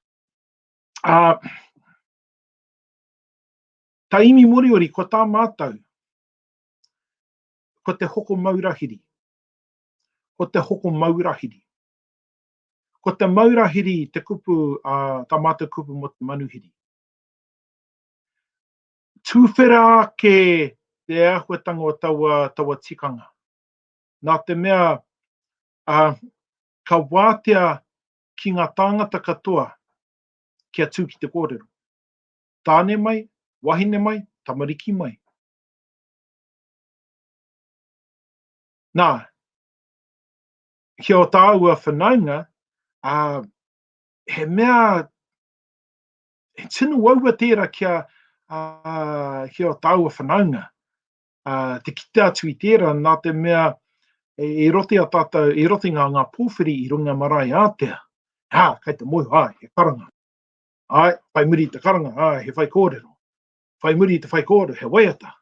ta imi moriori, ko tā mātou, ko te hoko maurahiri. Ko te hoko maurahiri. Ko te maurahiri te kupu, tā mātou kupu mo te manuhiri. Tūwhera ke te āhuatanga o taua tikanga. Nā te mea, ka wātea ki ngā tāngata katoa kia tū ki te kōrero. Tāne mai, wahine mai, tamariki mai. Nā, kia o tā ua whanaunga, he mea, he tinu waua tērā kia o tā ua whanaunga. Te kite atu I tērā, nā te mea, e roti a tātou, e roti ngā pōwhiri I runga marae ātea. Kei te moe, he karanga. Whai muri te karanga, he whai kōrero. Whai muri te whai kōrero, he waiata.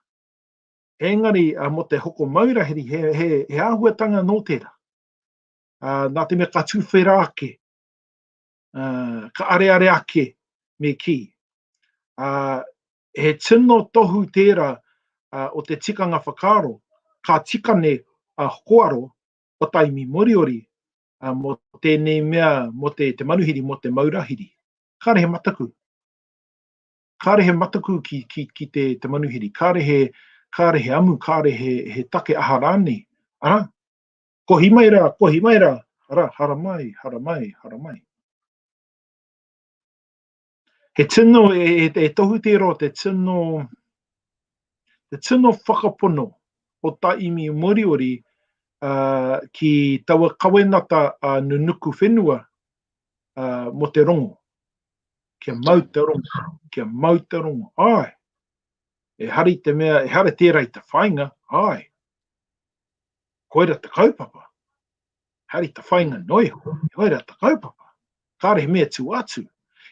Engari, mo te hoko maurahiri, he āhuatanga nō tērā. Nā te mea ka tūwhera ake, ka areare ake me ki. He tino tohu tērā o te tikanga whakaro, ka tikane hokoaro o taimi moriori mo tēnei mea, mo te manuhiri, mo te maurahiri. Kāre he mataku. Kāre he mataku ki te manuhiri. Kāre he amu, kāre he take aha rāne. Kohi mai rā. Hara mai. He tino, e tohu tērā te tino whakapono o taimi moriori ki taua kawenata nunuku whenua mo te rongo. Kia mau te rongo. E hari te mea, e hara tērā I te whainga. Koira te kaupapa. Hari te whainga noiho. Koira te kaupapa. Kāre he mea tū atu.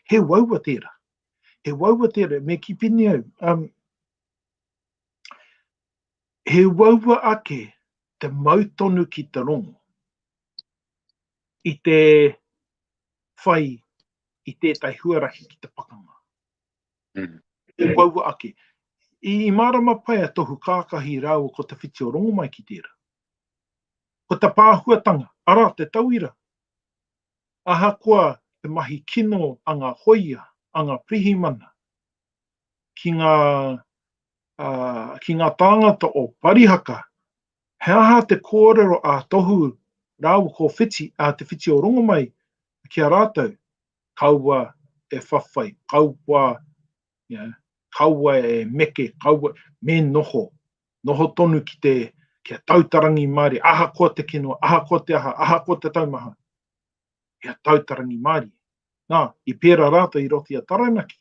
He waua tērā. Me ki pini au. He waua ake te mautonu ki te rongo. I te whai, I tētai huarahi ki te pakanga. He waua ake. I marama pai a tohu kākahi rau ko te whiti o rongo mai ki tērā. Ko te pāhuatanga, te tauira. Ahakoa te mahi kino a ngā hoia, a ngā prihimana. Ki ngā tāngata o parihaka. He aha te kōrero a tohu rau ko whiti, te whiti o rongo mai ki a rātou. Kaua e whawhai, kaua e meke, kaua me noho. Noho tonu ki a tautarangi Māori. Aha ko te kino, aha ko te aha, aha ko te taumaha. Ki a tautarangi Māori. Nā, I pērā rātou I roti a taranaki.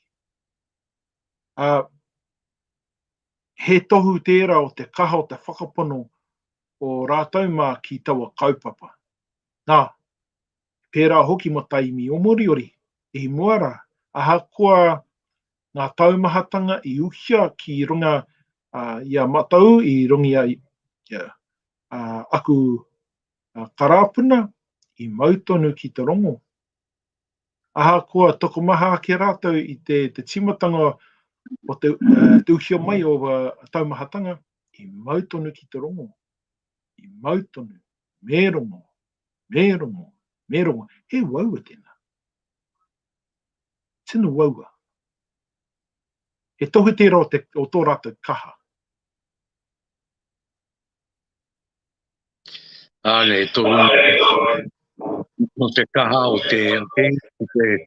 He tohu tērā o te kaha o te whakapono o rātou mā ki taua kaupapa. Nā, pērā hoki mo taimi o moriori. I muara, ahakoa ngā taumahatanga I uhia ki runga ia matau, I runga aku karāpuna, I mautonu ki te rongo. Ahakoa tokomaha ki rātou I te timatanga o te uhia mai o taumahatanga, I mautonu ki te rongo. I mautonu, me rongo. He waua tēnā. Tino waua. He tohu tērā o tō rātou kaha. Tohu no te kaha o te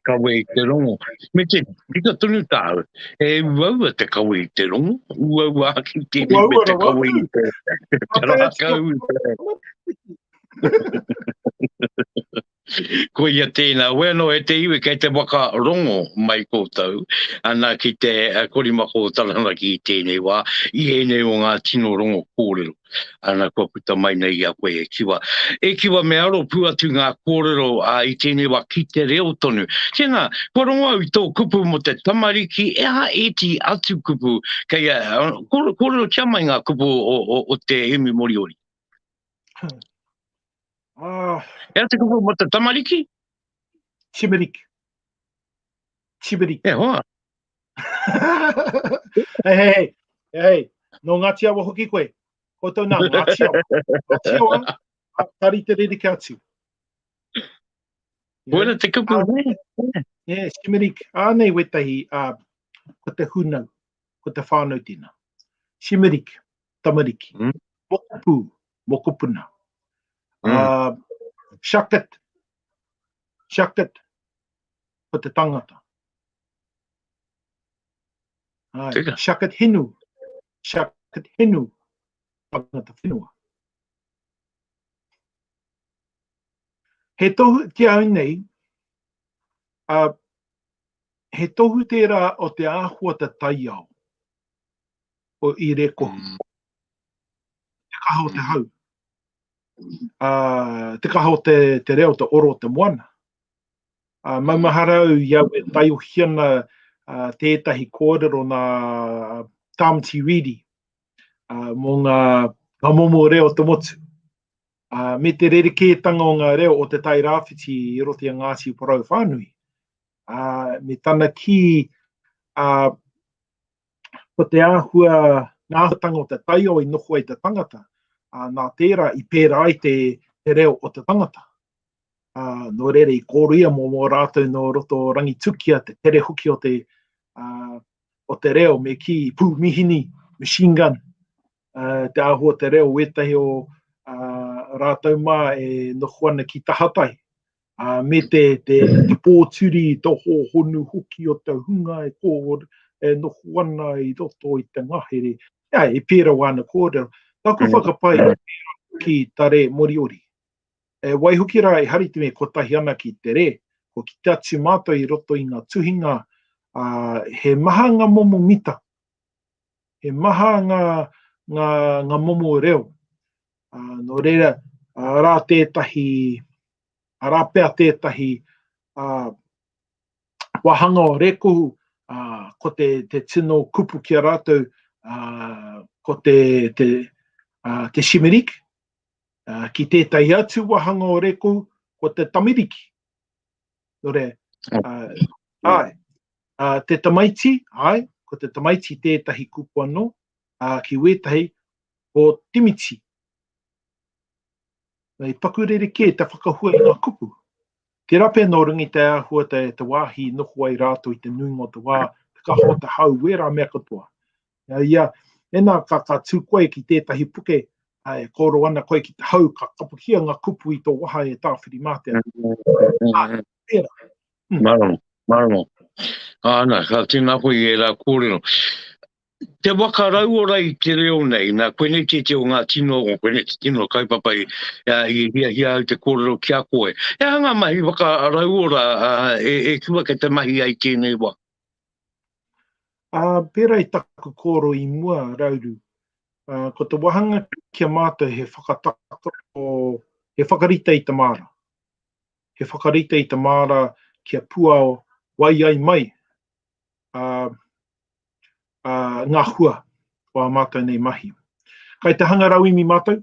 kawe I te rongo. Me te tika tunu tāu, he waua te kawe I te rongo. Waua aki te me te kawe I te rākau. Ko ia tēnā, wēno e te iwi kei te waka rongo mai koutou, ana ki te korimako taranaki I tēnei wā, I ēnei o ngā tino rongo kōrero. Ana kua puta mai nei a koe e kiwa. E kiwa me aro puatu ngā kōrero I tēnei wā ki te reo tonu. Tēnā, kua rongo au I tō kupu mo te tamariki, e ha eti atu kupu, kei kōrero kia mai ngā kupu o te emi moriori. E te kupu mo te tamariki? Chimeriki. E hoa. Hei, no Ngāti Awa hoki koe. Ko tau nā, Ngāti Awa. Tari te ririke atu. Wera te kupu. Chimeriki. Ānei wetahi, ko te hunau, ko te whānau tina. Chimeriki, tamariki. Mokupu, mokupuna. Shakat. Shakat, ko te tangata. Shakat hinu, tangata whenua. He tohu te au nei, he tohu tērā o te āhua te tai au, o i re kohu. Te kaha o te hau. Te kaha o te reo, te oro o te moana. Maumaharau iau e tai o hiana tētahi kōrero nā tāmati riri mō ngā momo reo te motu. Me te rerekētanga o ngā reo o te tai rāwhiti i roti a Ngāti Porau Whānui. Me tana ki ko te āhua ngāhutanga o te tai o i noho ai te tangata. Nā tērā i pērā ai te reo o te tangata. No rere i kōruia mō rātou no roto rangitukia, te tere huki o te reo me ki pūmihini, machine gun. Te āhua te reo wetahi o rātou mā e noho ana ki tahatai. Me te pōturi, te honu huki o te hunga e noho ana i roto i te ngahere. E pēra wāna kōrero. Taku whakapai ki tare Moriori. Waihuki rā e hariti me kotahi ana ki te re, ko ki te atu mātou i roto i ngā tuhinga, he maha ngā momo mita. He maha ngā momo reo. No reira, rā pēa tētahi wahanga o rekohu, ko te tino kupu ki a rātou, ko te shimerik, ki tētahi atu wahanga o rekohu, ko te tamiriki. No re, te tamaiti, ko te tamaiti tētahi kupu anō, ki wetahi, ko timiti. Nei pakurere ke te whakahua i ngā kupu. Te rape no rungi te āhua te wāhi noho ai rātou i te nuinga o te wā, te kaho te hau, wera mea katoa. Ia, ena ka tū koe ki tētahi puke, kōro ana koe ki te hau, ka kapukia ngā kupu i tō waha e tāwhiri mātea. Maramo. Ana, ka tina hui e rā kōrero. Te whakarauora i te reo nei, nā koe te o ngā tino, o koe te tino kaipapai i hia au te kōrero ki a koe. E hanga mahi whakarauora e kua ke te mahi ai tēnei wā? Pēra i taku kōro i mua, Rauru. Ko te wahanga kia mātou he whakatako, he whakarita i te māra. He whakarita i te māra kia puao wai ai mai. Ngā hua o a mātou nei mahi. Kai te hangarau imi mātou,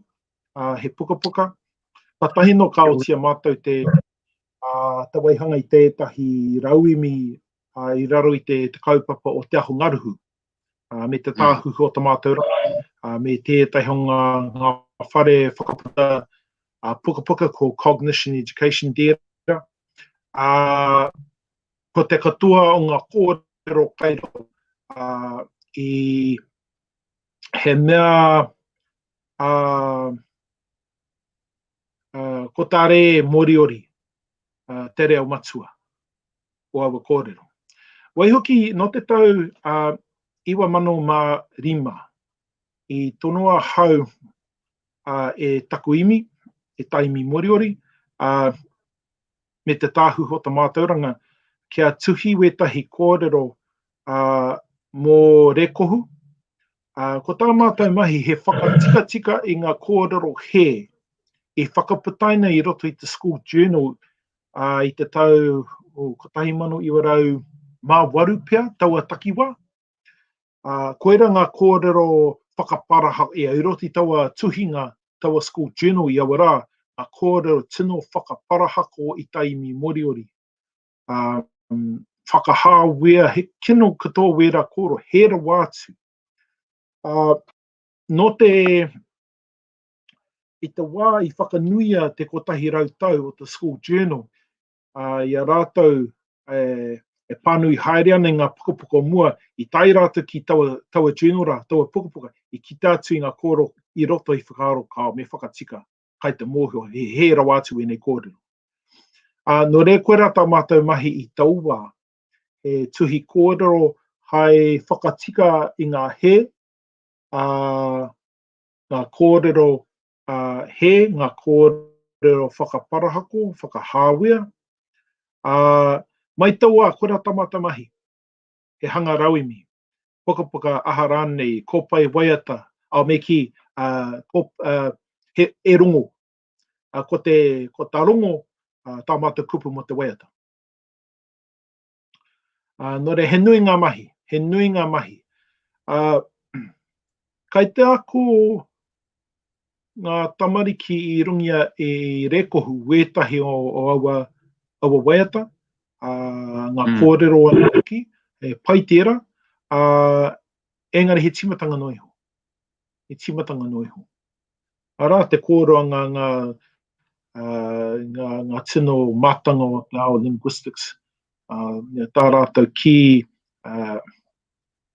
he puka. Tatahi no ka o tia mātou te waihanga i tētahi rauimi i raro i te kaupapa o te aho ngaruhu. Me te tāhuhu o te mātou rā, me tētahi o ngā whare whakaputa puka ko Cognition Education Dera. Ko te katua o ngā kōrero kairo, i he mea ko tā re Moriori, te reo matua o awa kōrero. Waihoki, no te tau 2005, i tonua hau e takuimi, e taimi Moriori, me te tāhuho o te mātauranga, kia tuhi wetahi kōrero mō rekohu. Ko tā mātou mahi, he whakatika i ngā kōrero he, i whakaputaina i roto i te school journal i te tau o 1900 mā waru pea, taua takiwa. Koera ngā kōrero whakaparaha i auroti taua tuhinga, taua school journal i awara, a kōrero tino whakaparahako i taimi Moriori. Whakahā wea, he kino katoa wera kōro, hera wātu. No te, i te wā i whakanuia te kotahi rautau o te school journal, i a rātou e pānui haere ana ngā pukapuka mua, i tai rātou ki taua journal rā, taua pukapuka, i ki tātu i ngā kōro i roto i whakaaro kao me whakatika, kai te mōhio, he hera wātu e nei kōrero. No re koe rata mātou mahi I taua, he tuhi kōrero hai whakatika I ngā he, ngā kōrero he, ngā kōrero whakaparahako, whakahāwea. Mai taua, koe rata mātou mahi, he hanga rauimi, puka aha rānei, kōpai waiata, au me ki he rongo, ko tā rongo, tā mātou kupu mo te waiata. No re, he nui ngā mahi. Kai te ako ngā tamariki I rungia E rekohu, wētahi o aua waiata, ngā kōrero anaki, e pai tērā, engari he timatanga noiho. Arā te kōroanga ngā tino mātanga o te ao linguistics. Tā rātou ki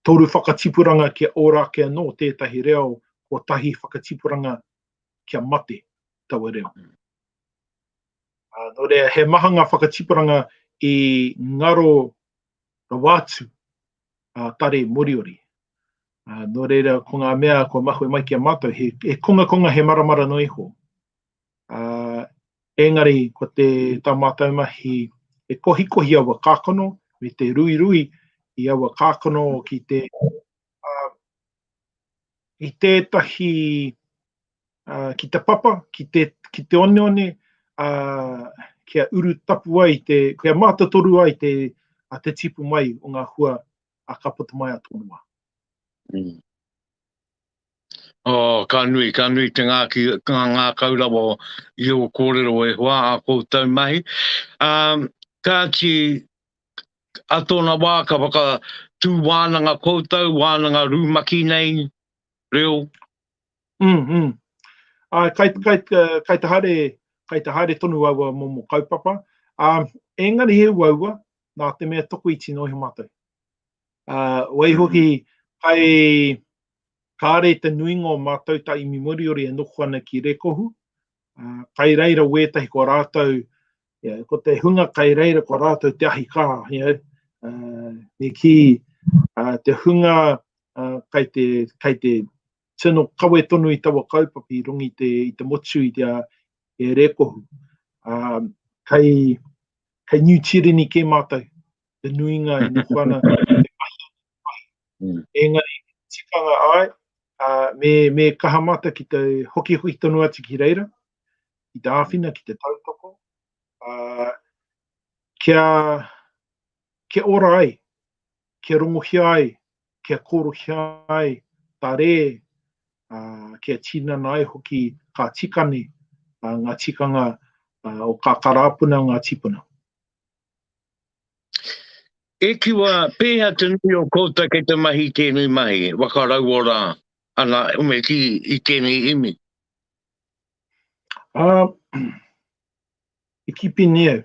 toru whakatipuranga kia ora kia no tētahi reo ko tahi whakatipuranga kia mate taua reo. No rea, he maha ngā whakatipuranga I ngaro rawātu tare moriori. No reira, ko ngā mea ko mahue mai kia mātou, he konga he maramara noiho. Engari, ko te tā mātou mahi, e kohikohi awa kākono, me te rui I awa kākono ki te I tētahi ki te papa, ki te one, kia uru tapu ai, kia mātatoru ai te tipu mai o ngā hua a kaputa mai a tōnua. Ka nui te ngā kaurawa I o kōrero e hoa a koutou mahi. Ka ti a tōna wā ka waka tū wānanga koutou, wānanga rūmaki nei, reo. Kai te haere tonu aua mo kaupapa. Engari he waua, nā te mea toko I tino I mātou. Wai hoki, kāre te nuinga o mātou ta imi moriori e noho ana ki rekohu. Kai reira wētahi ko rātou, ko te hunga kai reira ko rātou te ahi kā. Me ki te hunga kai te tino kawe tonu I taua kaupapa I rungi I te motu I te rekohu. Kai niutirini ke mātou, te nuinga e noho ana te mahi. Engari, tikanga ai, me kaha mata ki te hoki tonu atu ki reira, ki te āwhina, ki te tautoko. Kia ora ai, kia rongohia ai, kia kōrohia ai, tā re, kia tinana ai hoki ka tikane, ngā tikanga o ka karāpuna ngā tipuna. E kiwa pēha te nui o koutou kei te mahi tēnei mahi, whakarauora ana ume ki I tēnei imi. I kipi nea.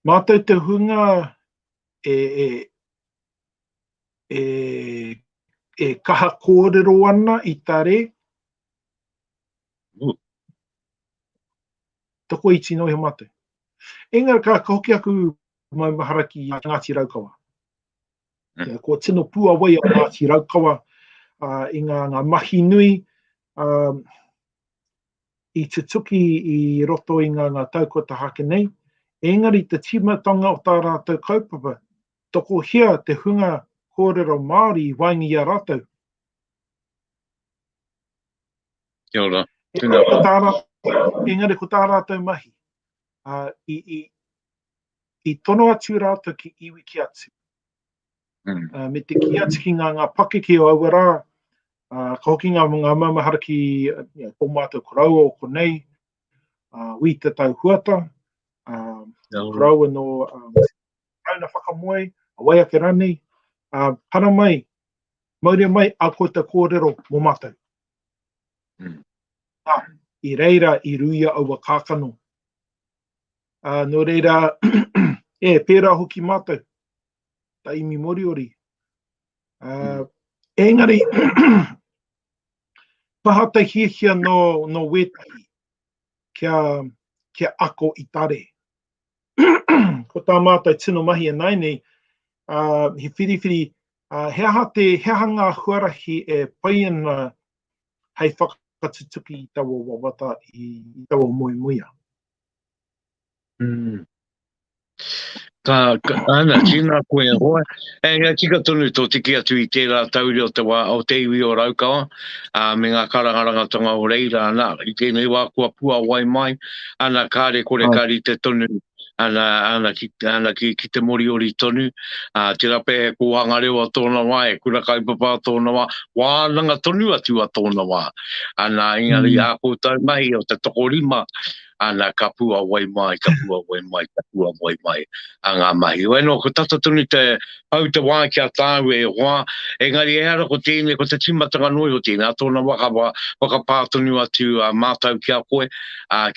Mātou te hunga e kaha kōrero ana I tare. Toko I tino he mātou. Engari ka hoki aku mai mahara ki Ngāti Raukawa. Ko tino pua wai o Ngāti Raukawa I ngā mahi nui I te tuki I roto I ngā taukota hake nei. Engari te timatanga o tā rātou kaupapa, toko hia te hunga kōrero Māori I waingi I a rātou. Kia ora. Engari ko tā rātou mahi. I tono atu rātou ki iwi ki atu. Me te ki atu ki ngā pakeke o aua rā, ka hoki ngā maumahara ki ko mātou koraua o konei, wi te tau huata, koraua no rauna whakamoe, a wai ake ranei, hana mai, mauria mai, a koe te kōrero mo mātou. I reira, I ruia aua kākano. No reira, pērā hoki mātou, ta imi moriori. Engari, pahata hiehia no wētahi, kia ako I tare. ko tā mātai tino mahi e nai nei, he whiriwhiri, he aha te hanga huarahi e pai ana hei whakatutuki i taua wawata i taua moemoia. Ana, tina koe hoa. E tika tonu tō tiki atu i tērā tauri o te iwi o Raukawa, me ngā karangarangatanga o reira, ana, i tēnei wā kua pua wai mai, ana kāre kore kāri te tonu, ana ki te moriori tonu, te rape e kōhanga reo a tōna wā, e kura kaipapa a tōna wā, wānanga tonu atu a tōna wā, ana ingari a kōtau mahi o te toko rima, ana ka pua wai mai, ka pua wai mai, a ngā mahi. Weno, ko tata tonu te pau te wā kia tāu e hoa, engari e hara ko tēnei, ko te timatanga noi o tēnei, a tōna wakapātonu atu mātau kia koe,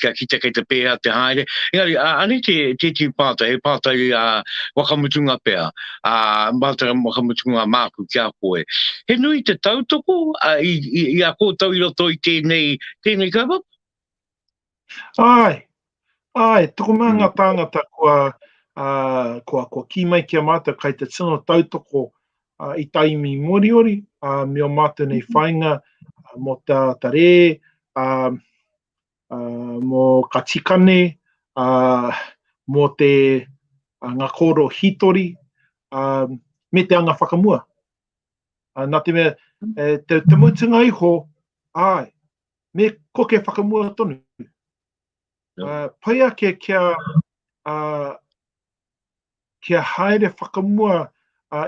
kia kita kei te pēa te haere. Engari, ani te pāta, he pāta i wakamutunga pēa, mātau wakamutunga māku kia koe. He nui te tautoko i a kōtau i roto i tēnei kaupapa? Ai, toko mea ngā tāngata kua ki mai kia mātou kai te tino tautoko i taimi moriori, me o mātou nei whainga, mo tā tare, mo ka tikane, mo te ngā kōrero hitori, me te anga whakamua. Nā te mea, te mutunga iho, me koke whakamua tonu. Pai ake kia haere whakamua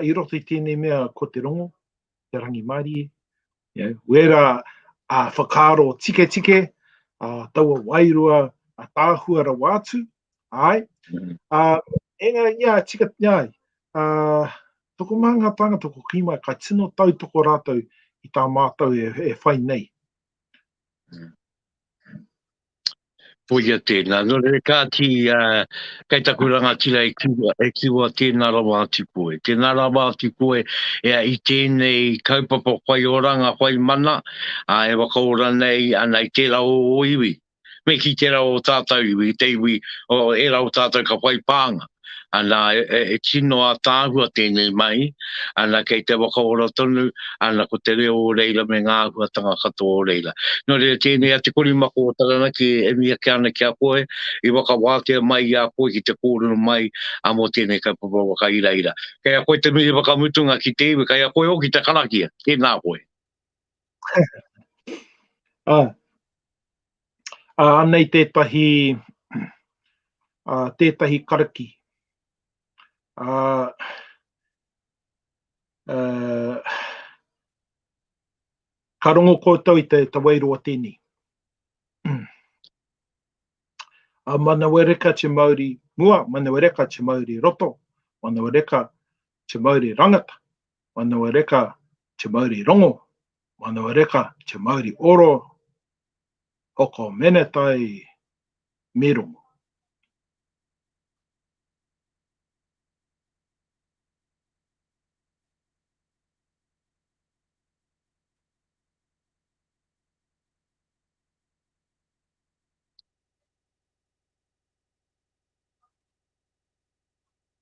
i roto i tēnei mea ko te rongo, te rangi mari, wera whakaro tike, taua wairua, tāhua ra wātu, engari, tika, toko maha ngā tanga toko kima, kai tino tautoko rātou i tā mātou e whai nei. Poia tēnā, no re kāti kei taku rangatira e kiwa tēnā rawa atu koe. Tēnā rawa atu koe i tēnei kaupapa whai oranga, whai mana, e wakaora nei ana i tērā o iwi. Me ki tērā o tātou iwi, te iwi o era o tātou ka whai pānga. Ana e tino a tāhua tēnei mai, ana kei te wakaora tonu, ana ko te reo o reila me ngā huatanga katoa o reila. No re tēnei a te kori mako o taranaki e mia ke ana kia koe, i waka wātea mai a koe ki te kōrero mai, a mo tēnei kaupapa waka iraira. Kei a koe te mihi wakamutunga ki te iwi, kei a koe o ki te karakia, tēnā koe. Anei tētahi karaki. Ka rongo koutou i te wairua tēnei. Mana wereka te Māori mua, mana wereka te Māori roto, mana wereka te Māori rangata, mana wereka te Māori rongo, mana wereka te Māori oro, hoko menetai me rongo.